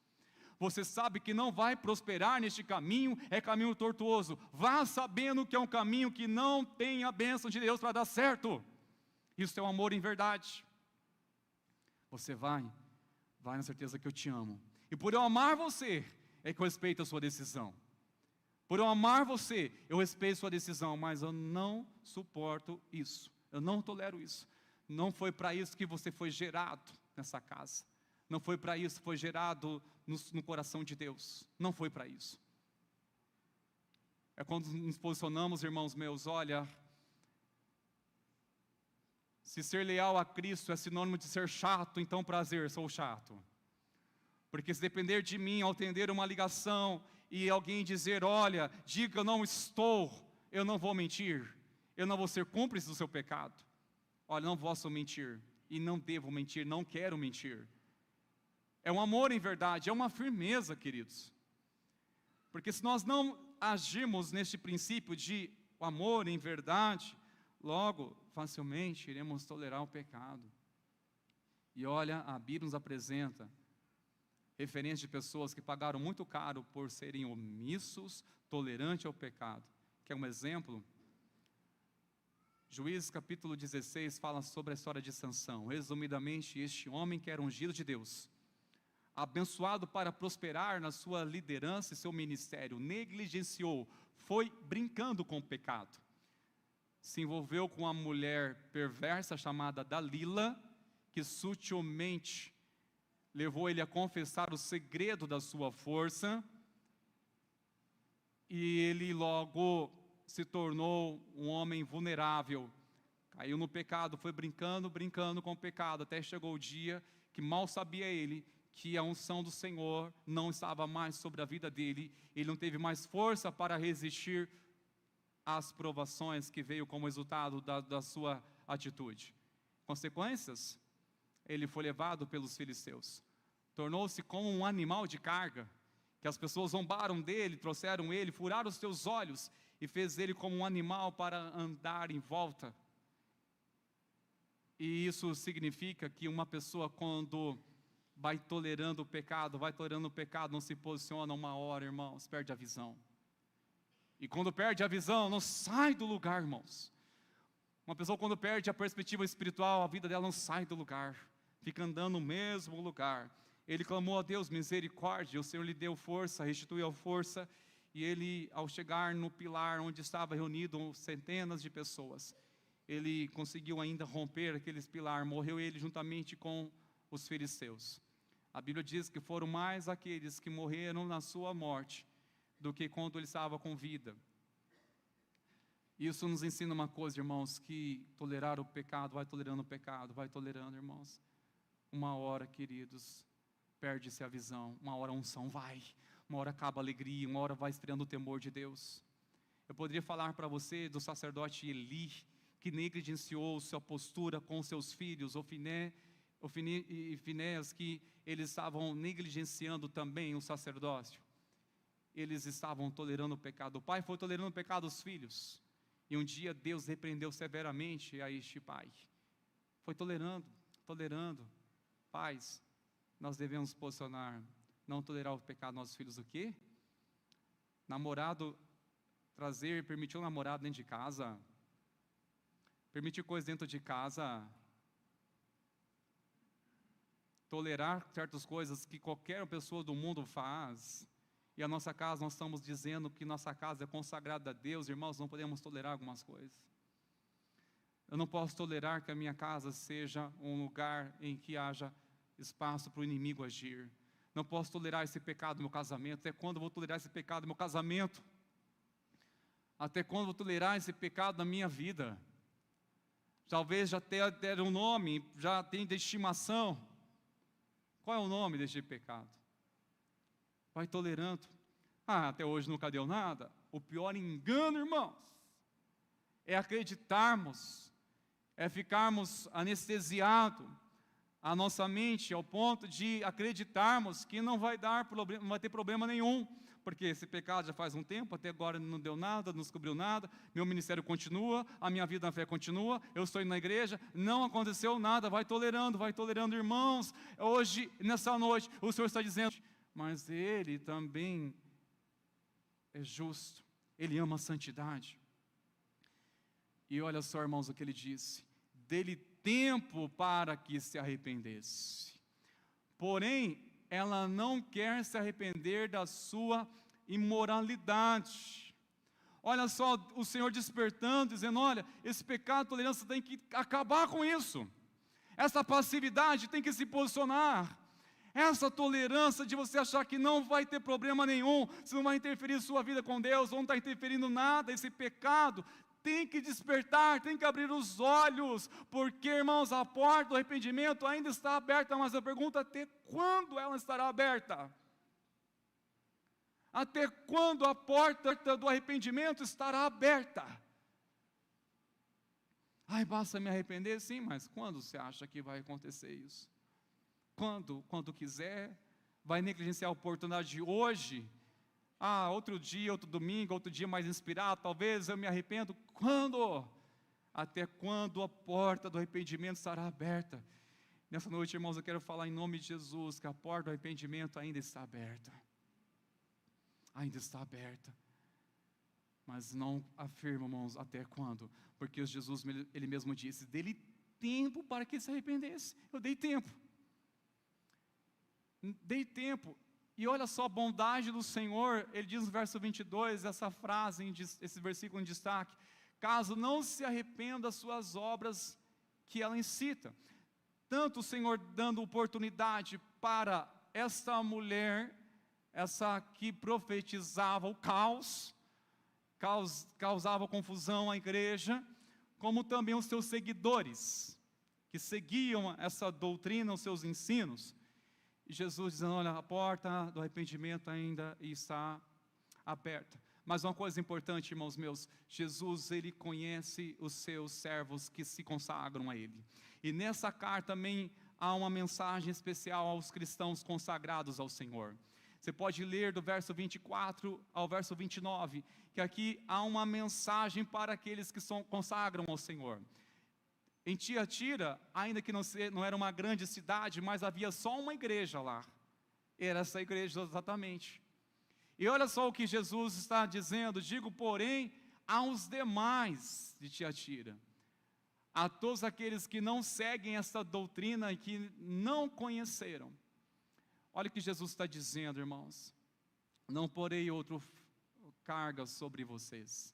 Você sabe que não vai prosperar neste caminho, é caminho tortuoso. Vá sabendo que é um caminho que não tem a bênção de Deus para dar certo. Isso é o amor em verdade. Você vai na certeza que eu te amo. E por eu amar você, é que eu respeito a sua decisão. Por eu amar você, eu respeito a sua decisão, mas eu não suporto isso. Eu não tolero isso. Não foi para isso que você foi gerado nessa casa. Não foi para isso que foi gerado no coração de Deus. Não foi para isso. É quando nos posicionamos, irmãos meus, olha, se ser leal a Cristo é sinônimo de ser chato, então prazer, sou chato. Porque se depender de mim, ao atender uma ligação e alguém dizer, olha, diga eu não estou, eu não vou mentir, eu não vou ser cúmplice do seu pecado. Olha, não posso mentir, e não devo mentir, não quero mentir. É um amor em verdade, é uma firmeza, queridos. Porque se nós não agirmos neste princípio de amor em verdade, logo, facilmente iremos tolerar o pecado. E olha, a Bíblia nos apresenta referências de pessoas que pagaram muito caro por serem omissos, tolerantes ao pecado. Quer um exemplo? Juízes capítulo 16 fala sobre a história de Sansão. Resumidamente, este homem que era ungido de Deus, abençoado para prosperar na sua liderança e seu ministério, negligenciou, foi brincando com o pecado. Se envolveu com uma mulher perversa chamada Dalila, que sutilmente levou ele a confessar o segredo da sua força, e ele logo se tornou um homem vulnerável, caiu no pecado, foi brincando com o pecado, até chegou o dia que mal sabia ele, que a unção do Senhor não estava mais sobre a vida dele, ele não teve mais força para resistir às provações que veio como resultado da sua atitude. Consequências? Ele foi levado pelos filisteus, tornou-se como um animal de carga, que as pessoas zombaram dele, trouxeram ele, furaram os seus olhos, e fez ele como um animal para andar em volta. E isso significa que uma pessoa, quando vai tolerando o pecado, não se posiciona uma hora, irmãos, perde a visão. E quando perde a visão, não sai do lugar, irmãos. Uma pessoa quando perde a perspectiva espiritual, a vida dela não sai do lugar, fica andando no mesmo lugar. Ele clamou a Deus misericórdia, o Senhor lhe deu força, restituiu a força, e ele, ao chegar no pilar onde estava reunido centenas de pessoas, ele conseguiu ainda romper aqueles pilares, morreu ele juntamente com os filisteus. A Bíblia diz que foram mais aqueles que morreram na sua morte, do que quando ele estava com vida. Isso nos ensina uma coisa, irmãos, que tolerar o pecado, vai tolerando, irmãos. Uma hora, queridos, perde-se a visão, uma hora a unção vai, uma hora acaba a alegria, uma hora vai estreando o temor de Deus. Eu poderia falar para você do sacerdote Eli, que negligenciou sua postura com seus filhos, Ofni e Finéias, que eles estavam negligenciando também o sacerdócio. Eles estavam tolerando o pecado. O pai foi tolerando o pecado dos filhos. E um dia Deus repreendeu severamente a este pai. Foi tolerando. Pais, nós devemos posicionar, não tolerar o pecado dos nossos filhos. O quê? Namorado, permitir um namorado dentro de casa, permitir coisas dentro de casa, tolerar certas coisas que qualquer pessoa do mundo faz. E a nossa casa, nós estamos dizendo que nossa casa é consagrada a Deus. Irmãos, não podemos tolerar algumas coisas. Eu não posso tolerar que a minha casa seja um lugar em que haja espaço para o inimigo agir. Não posso tolerar esse pecado no meu casamento. Até quando eu vou tolerar esse pecado no meu casamento? Até quando eu vou tolerar esse pecado na minha vida? Talvez já tenha um nome, já tenha de estimação. Qual é o nome deste pecado? Vai tolerando. Até hoje nunca deu nada. O pior engano, irmãos, é acreditarmos, é ficarmos anestesiados a nossa mente ao ponto de acreditarmos que não vai ter problema nenhum, porque esse pecado já faz um tempo, até agora não deu nada, não descobriu nada, meu ministério continua, a minha vida na fé continua, eu estou indo na igreja, não aconteceu nada, vai tolerando, irmãos. Hoje, nessa noite, o Senhor está dizendo, mas Ele também é justo, Ele ama a santidade. E olha só, irmãos, o que Ele disse: dele tempo para que se arrependesse. Porém, ela não quer se arrepender da sua imoralidade. Olha só, o Senhor despertando, dizendo, olha, esse pecado de tolerância tem que acabar com isso. Essa passividade tem que se posicionar. Essa tolerância de você achar que não vai ter problema nenhum, você não vai interferir em sua vida com Deus, não está interferindo nada, esse pecado tem que despertar, tem que abrir os olhos, porque, irmãos, a porta do arrependimento ainda está aberta, mas eu pergunto, até quando ela estará aberta? Até quando a porta do arrependimento estará aberta? Basta me arrepender? Sim, mas quando você acha que vai acontecer isso? Quando quiser, vai negligenciar a oportunidade de hoje? Outro dia, outro domingo, outro dia mais inspirado, talvez eu me arrependo. Quando? Até quando a porta do arrependimento estará aberta? Nessa noite, irmãos, eu quero falar em nome de Jesus, que a porta do arrependimento ainda está aberta. Ainda está aberta. Mas não afirma, irmãos, até quando? Porque Jesus, Ele mesmo disse, dele tempo para que se arrependesse. Eu dei tempo. Dei tempo. E olha só a bondade do Senhor, Ele diz no verso 22, essa frase, esse versículo em destaque, caso não se arrependa das suas obras que ela incita. Tanto o Senhor dando oportunidade para esta mulher, essa que profetizava o caos, causava confusão à igreja, como também os seus seguidores, que seguiam essa doutrina, os seus ensinos. E Jesus dizendo, olha, a porta do arrependimento ainda está aberta. Mas uma coisa importante, irmãos meus, Jesus, Ele conhece os seus servos que se consagram a Ele. E nessa carta também há uma mensagem especial aos cristãos consagrados ao Senhor. Você pode ler do verso 24 ao verso 29, que aqui há uma mensagem para aqueles que consagram ao Senhor. Em Tiatira, ainda que não era uma grande cidade, mas havia só uma igreja lá. Era essa igreja exatamente. E olha só o que Jesus está dizendo, digo, porém, aos demais de Tiatira, a todos aqueles que não seguem essa doutrina e que não conheceram. Olha o que Jesus está dizendo, irmãos. Não porei outra carga sobre vocês.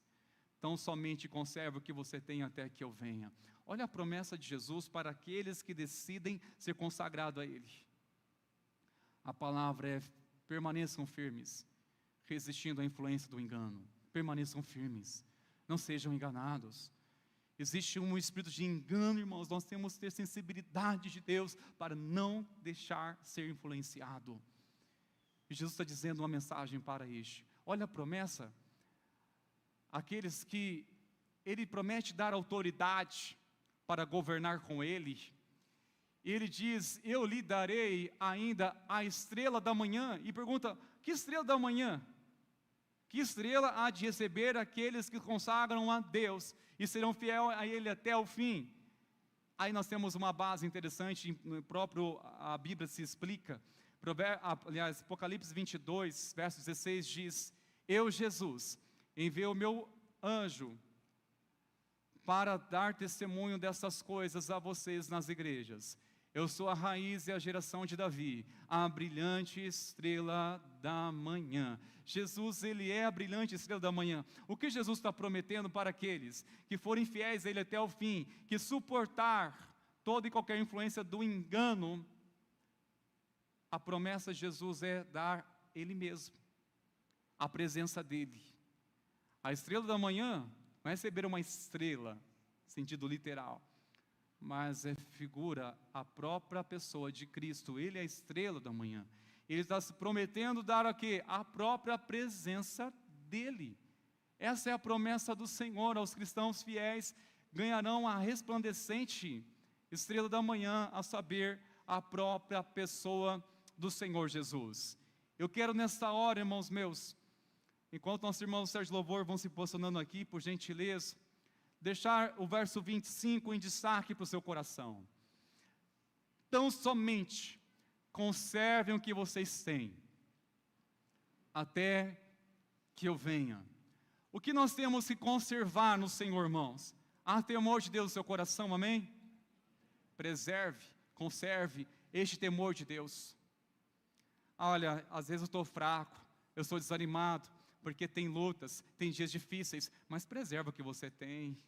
Tão somente conserve o que você tem até que eu venha. Olha a promessa de Jesus para aqueles que decidem ser consagrados a Ele. A palavra é, permaneçam firmes, resistindo à influência do engano. Permaneçam firmes, não sejam enganados. Existe um espírito de engano, irmãos, nós temos que ter sensibilidade de Deus para não deixar ser influenciado. E Jesus está dizendo uma mensagem para isso. Olha a promessa, aqueles que Ele promete dar autoridade para governar com Ele. Ele diz, eu lhe darei ainda a estrela da manhã. E pergunta, que estrela da manhã? Que estrela há de receber aqueles que consagram a Deus e serão fiéis a Ele até o fim? Aí nós temos uma base interessante, no próprio a Bíblia se explica. Aliás, Apocalipse 22, verso 16 diz: eu, Jesus, enviei o meu anjo para dar testemunho dessas coisas a vocês nas igrejas. Eu sou a raiz e a geração de Davi, a brilhante estrela da manhã. Jesus, Ele é a brilhante estrela da manhã. O que Jesus está prometendo para aqueles que forem fiéis a Ele até o fim, que suportar toda e qualquer influência do engano, a promessa de Jesus é dar Ele mesmo, a presença dEle. A estrela da manhã não é receber uma estrela, sentido literal, mas figura a própria pessoa de Cristo. Ele é a estrela da manhã. Ele está se prometendo dar o quê? A própria presença dEle. Essa é a promessa do Senhor aos cristãos fiéis. Ganharão a resplandecente estrela da manhã, a saber, a própria pessoa do Senhor Jesus. Eu quero nesta hora, irmãos meus, enquanto nossos irmãos Sérgio Louvor vão se posicionando aqui, por gentileza, deixar o verso 25 em destaque para o seu coração. Tão somente conservem o que vocês têm, até que eu venha. O que nós temos que conservar no Senhor, irmãos? Há temor de Deus no seu coração, amém? Preserve, conserve este temor de Deus. Olha, às vezes eu estou fraco, eu sou desanimado, porque tem lutas, tem dias difíceis, mas preserva o que você tem.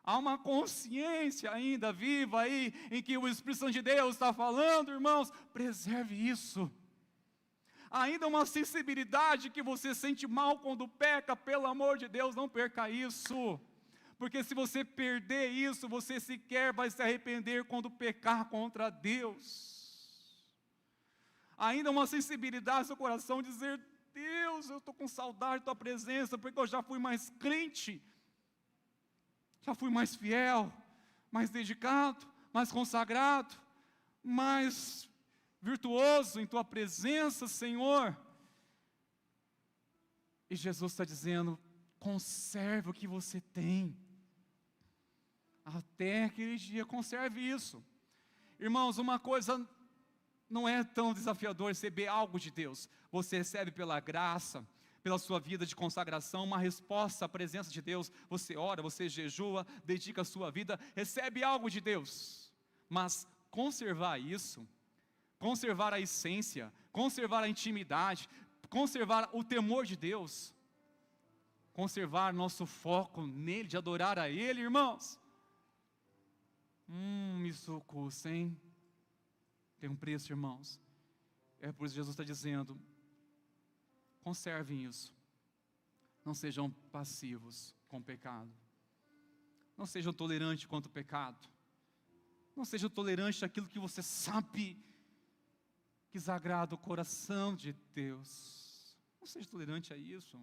Há uma consciência ainda viva aí, em que o Espírito Santo de Deus está falando, irmãos, preserve isso. Ainda uma sensibilidade que você sente mal quando peca, pelo amor de Deus, não perca isso. Porque se você perder isso, você sequer vai se arrepender quando pecar contra Deus. Ainda uma sensibilidade no seu coração, dizer: Deus, eu estou com saudade da tua presença, porque eu já fui mais crente, já fui mais fiel, mais dedicado, mais consagrado, mais virtuoso em tua presença, Senhor. E Jesus está dizendo: conserve o que você tem, até aquele dia, conserve isso. Irmãos, uma coisa não é tão desafiador receber algo de Deus. Você recebe pela graça, pela sua vida de consagração, uma resposta à presença de Deus. Você ora, você jejua, dedica a sua vida, recebe algo de Deus. Mas conservar isso, conservar a essência, conservar a intimidade, conservar o temor de Deus, conservar nosso foco nele, de adorar a Ele, irmãos, isso custa, hein? Tem um preço, irmãos. É por isso que Jesus está dizendo: conservem isso. Não sejam passivos com o pecado. Não sejam tolerantes quanto o pecado. Não sejam tolerantes àquilo que você sabe que desagrada o coração de Deus. Não seja tolerante a isso.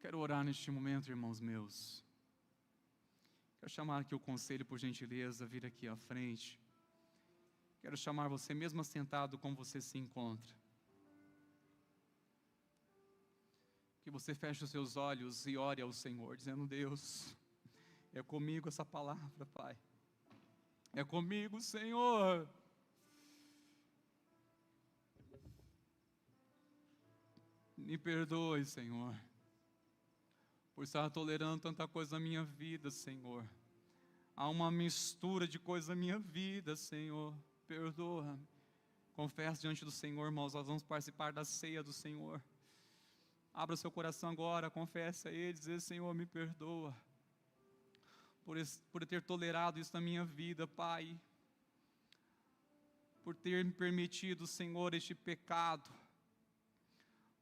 Quero orar neste momento, irmãos meus. Quero chamar aqui o conselho, por gentileza, vir aqui à frente. Quero chamar você, mesmo assentado como você se encontra, que você feche os seus olhos e ore ao Senhor, dizendo: Deus, é comigo essa palavra, Pai. É comigo, Senhor. Me perdoe, Senhor, por estar tolerando tanta coisa na minha vida, Senhor. Há uma mistura de coisas na minha vida, Senhor. Perdoa-me. Confesso diante do Senhor, irmãos, nós vamos participar da ceia do Senhor. Abra seu coração agora, confesse a Ele, dizer: Senhor, me perdoa por ter tolerado isso na minha vida, Pai. Por ter me permitido, Senhor, este pecado.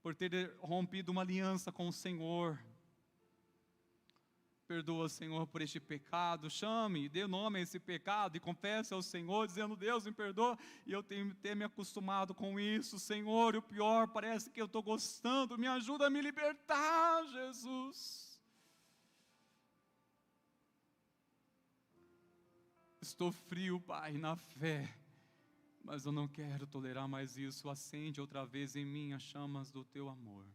Por ter rompido uma aliança com o Senhor. Perdoa, Senhor, por este pecado. Chame, dê nome a esse pecado e confesse ao Senhor, dizendo: Deus, me perdoa. E eu tenho me acostumado com isso, Senhor. E o pior, parece que eu estou gostando. Me ajuda a me libertar, Jesus. Estou frio, Pai, na fé, mas eu não quero tolerar mais isso. Acende outra vez em mim as chamas do Teu amor.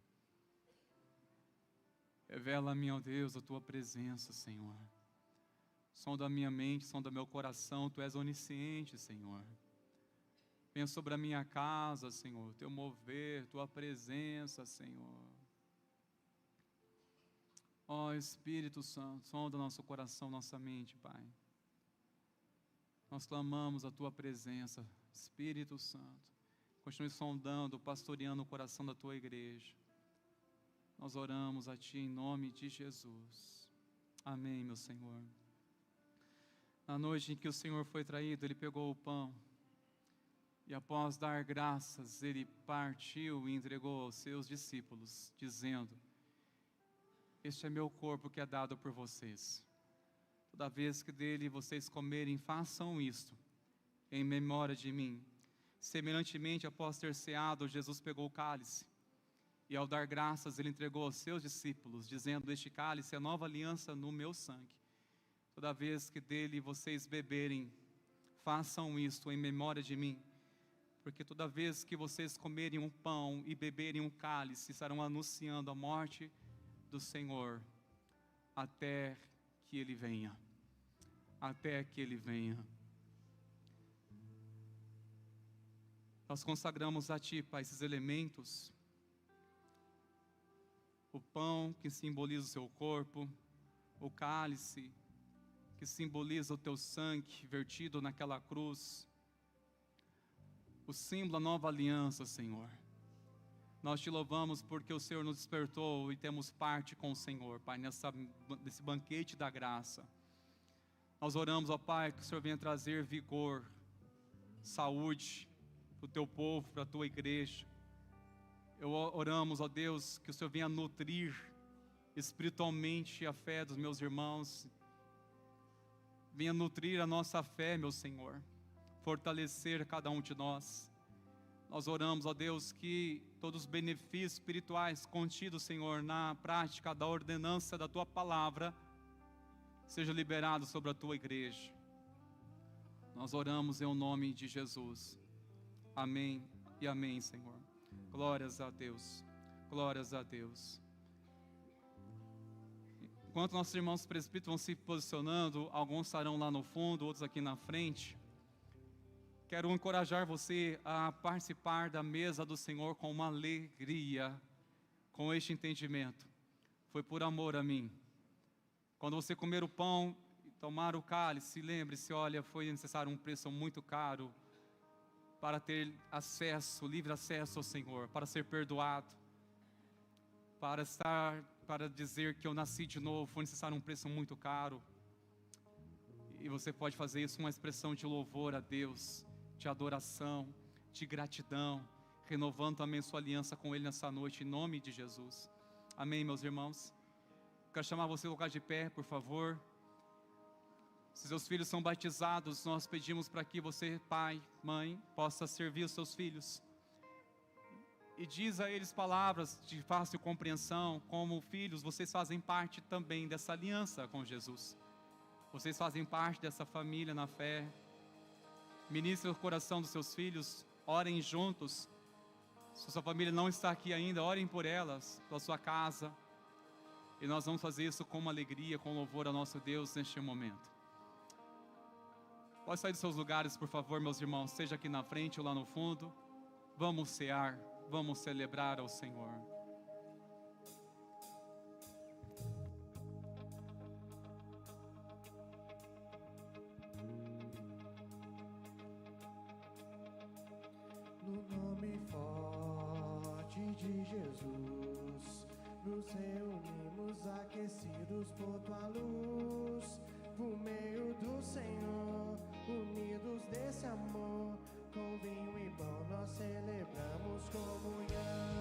Revela a mim, ó Deus, a tua presença, Senhor. Sonda a minha mente, sonda meu coração, tu és onisciente, Senhor. Venha sobre a minha casa, Senhor, teu mover, tua presença, Senhor. Ó Espírito Santo, sonda nosso coração, nossa mente, Pai. Nós clamamos a tua presença, Espírito Santo. Continue sondando, pastoreando o coração da tua igreja. Nós oramos a ti em nome de Jesus. Amém, meu Senhor. Na noite em que o Senhor foi traído, Ele pegou o pão e após dar graças, Ele partiu e entregou aos seus discípulos, dizendo: este é meu corpo que é dado por vocês. Toda vez que dele vocês comerem, façam isto em memória de mim. Semelhantemente, após ter ceado, Jesus pegou o cálice e ao dar graças, Ele entregou aos seus discípulos, dizendo: este cálice é a nova aliança no meu sangue. Toda vez que dele vocês beberem, façam isto em memória de mim. Porque toda vez que vocês comerem um pão e beberem um cálice, estarão anunciando a morte do Senhor, até que Ele venha. Até que Ele venha. Nós consagramos a Ti, Pai, esses elementos. O pão que simboliza o Seu corpo, o cálice que simboliza o Teu sangue vertido naquela cruz, o símbolo da nova aliança, Senhor. Nós Te louvamos porque o Senhor nos despertou e temos parte com o Senhor, Pai, nesse banquete da graça. Nós oramos, ó Pai, que o Senhor venha trazer vigor, saúde para o Teu povo, para a Tua igreja. Oramos, ó Deus, que o Senhor venha nutrir espiritualmente a fé dos meus irmãos. Venha nutrir a nossa fé, meu Senhor. Fortalecer cada um de nós. Nós oramos, ó Deus, que todos os benefícios espirituais contidos, Senhor, na prática da ordenança da Tua palavra, sejam liberados sobre a Tua igreja. Nós oramos em nome de Jesus. Amém e amém, Senhor. Glórias a Deus. Glórias a Deus. Enquanto nossos irmãos presbíteros vão se posicionando, alguns estarão lá no fundo, outros aqui na frente. Quero encorajar você a participar da mesa do Senhor com uma alegria, com este entendimento. Foi por amor a mim. Quando você comer o pão e tomar o cálice, lembre-se, olha, foi necessário um preço muito caro para ter acesso, livre acesso ao Senhor, para ser perdoado, para dizer que eu nasci de novo, foi necessário um preço muito caro. E você pode fazer isso com uma expressão de louvor a Deus, de adoração, de gratidão, renovando também sua aliança com Ele nessa noite, em nome de Jesus. Amém, meus irmãos? Quero chamar você a colocar de pé, por favor. Se seus filhos são batizados, nós pedimos para que você, pai, mãe, possa servir os seus filhos. E diz a eles palavras de fácil compreensão, como filhos, vocês fazem parte também dessa aliança com Jesus. Vocês fazem parte dessa família na fé. Ministre o coração dos seus filhos, orem juntos. Se sua família não está aqui ainda, orem por elas, pela sua casa. E nós vamos fazer isso com uma alegria, com louvor ao nosso Deus neste momento. Pode sair dos seus lugares, por favor, meus irmãos, seja aqui na frente ou lá no fundo. Vamos cear, vamos celebrar ao Senhor. No nome forte de Jesus, nos reunimos aquecidos por Tua luz, por meio do Senhor, unidos desse amor, com vinho e pão nós celebramos comunhão.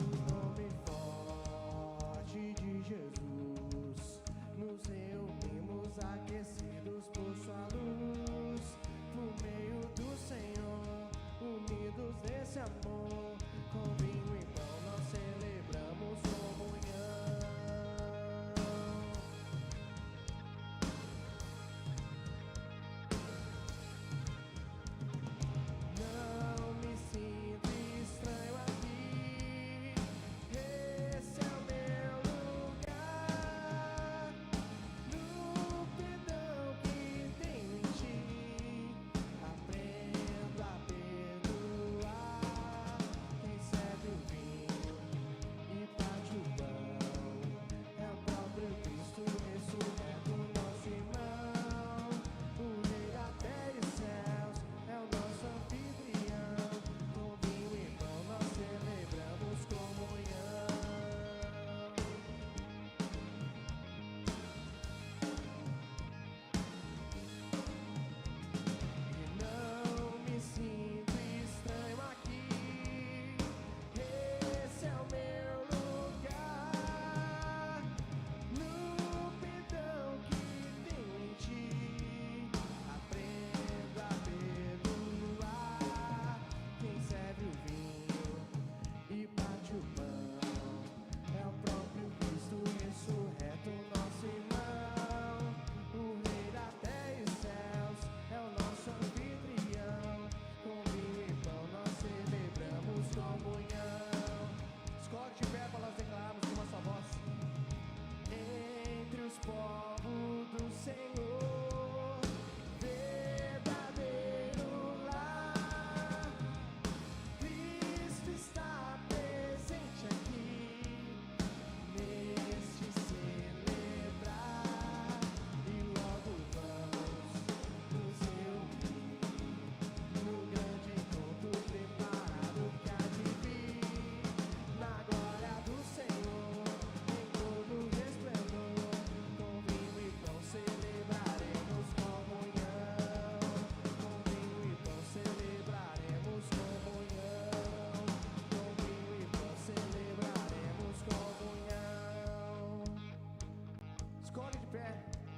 No nome forte de Jesus, nos reunimos aquecidos por Sua luz, por meio do Senhor, unidos desse amor, com vinho e pão nós celebramos comunhão.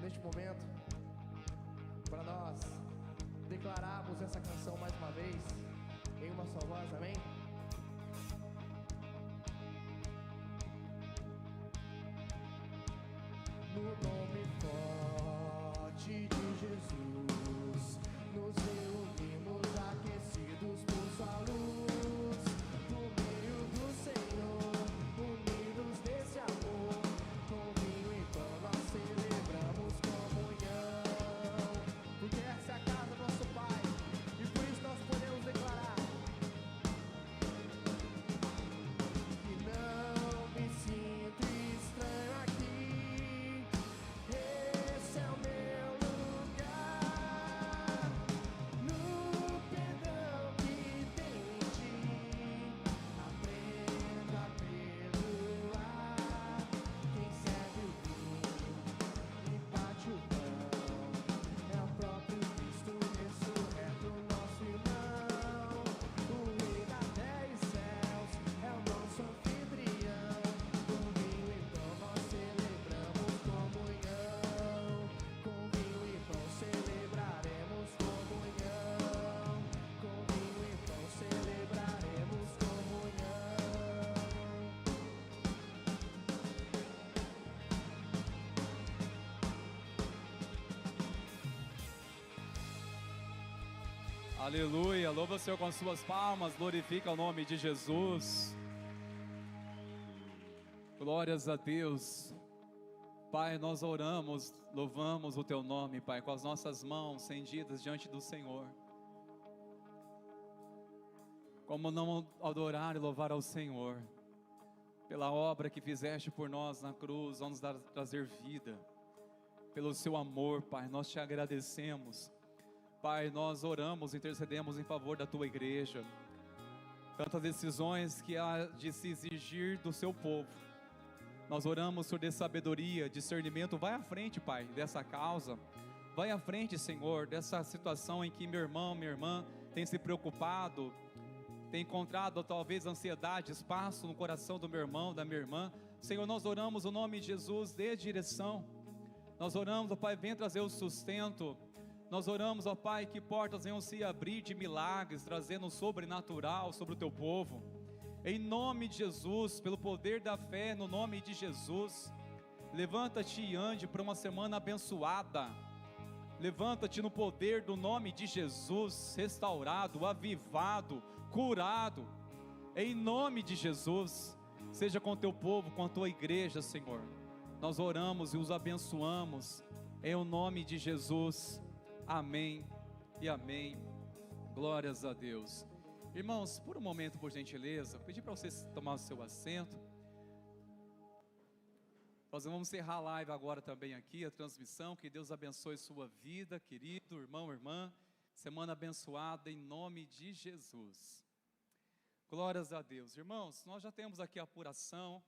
neste momento para nós declararmos essa canção mais uma vez em uma só voz, amém? No nome forte de Jesus, nos reunimos aquecidos por sua luz, no meio do Senhor, unidos nesse amor, com vinho e pão nós celebramos comunhão, porque essa é a casa do nosso Pai, e por isso nós podemos declarar que não me sinto estranho aqui. Esse é o meu lugar, no perdão que tem em ti. Aprenda a perdoar. Quem serve o vinho e bate o pão é o próprio Cristo ressurreto, nosso irmão. O Rei da terra e céus é o nosso anfitrião. Com vinho e pão nós celebramos comunhão. Com vinho e pão celebraremos comunhão. Com vinho e pão celebraremos comunhão. Aleluia, louva o Senhor com suas palmas, glorifica o nome de Jesus. Glórias a Deus. Pai, nós oramos, louvamos o Teu nome, Pai, com as nossas mãos estendidas diante do Senhor. Como não adorar e louvar ao Senhor, pela obra que fizeste por nós na cruz, ao nos trazer vida, pelo Seu amor, Pai, nós Te agradecemos. Pai, nós oramos, intercedemos em favor da Tua igreja, tantas decisões que há de se exigir do Seu povo. Nós oramos por sabedoria, discernimento. Vai à frente, Pai, dessa causa. Vai à frente, Senhor, dessa situação em que meu irmão, minha irmã tem se preocupado, tem encontrado talvez ansiedade, espaço no coração do meu irmão, da minha irmã. Senhor, nós oramos o nome de Jesus, dê direção. Nós oramos, ó Pai, vem trazer o sustento. Nós oramos, ó Pai, que portas venham se abrir de milagres, trazendo o sobrenatural sobre o Teu povo. Em nome de Jesus, pelo poder da fé, no nome de Jesus. Levanta-te e ande para uma semana abençoada. Levanta-te no poder do nome de Jesus, restaurado, avivado, curado. Em nome de Jesus, seja com o Teu povo, com a Tua igreja, Senhor. Nós oramos e os abençoamos, em o nome de Jesus. Amém e amém. Glórias a Deus. Irmãos, por um momento, por gentileza, pedir para vocês tomar o seu assento. Nós vamos encerrar a live agora também aqui, a transmissão. Que Deus abençoe sua vida, querido irmão, irmã. Semana abençoada em nome de Jesus. Glórias a Deus. Irmãos, nós já temos aqui a apuração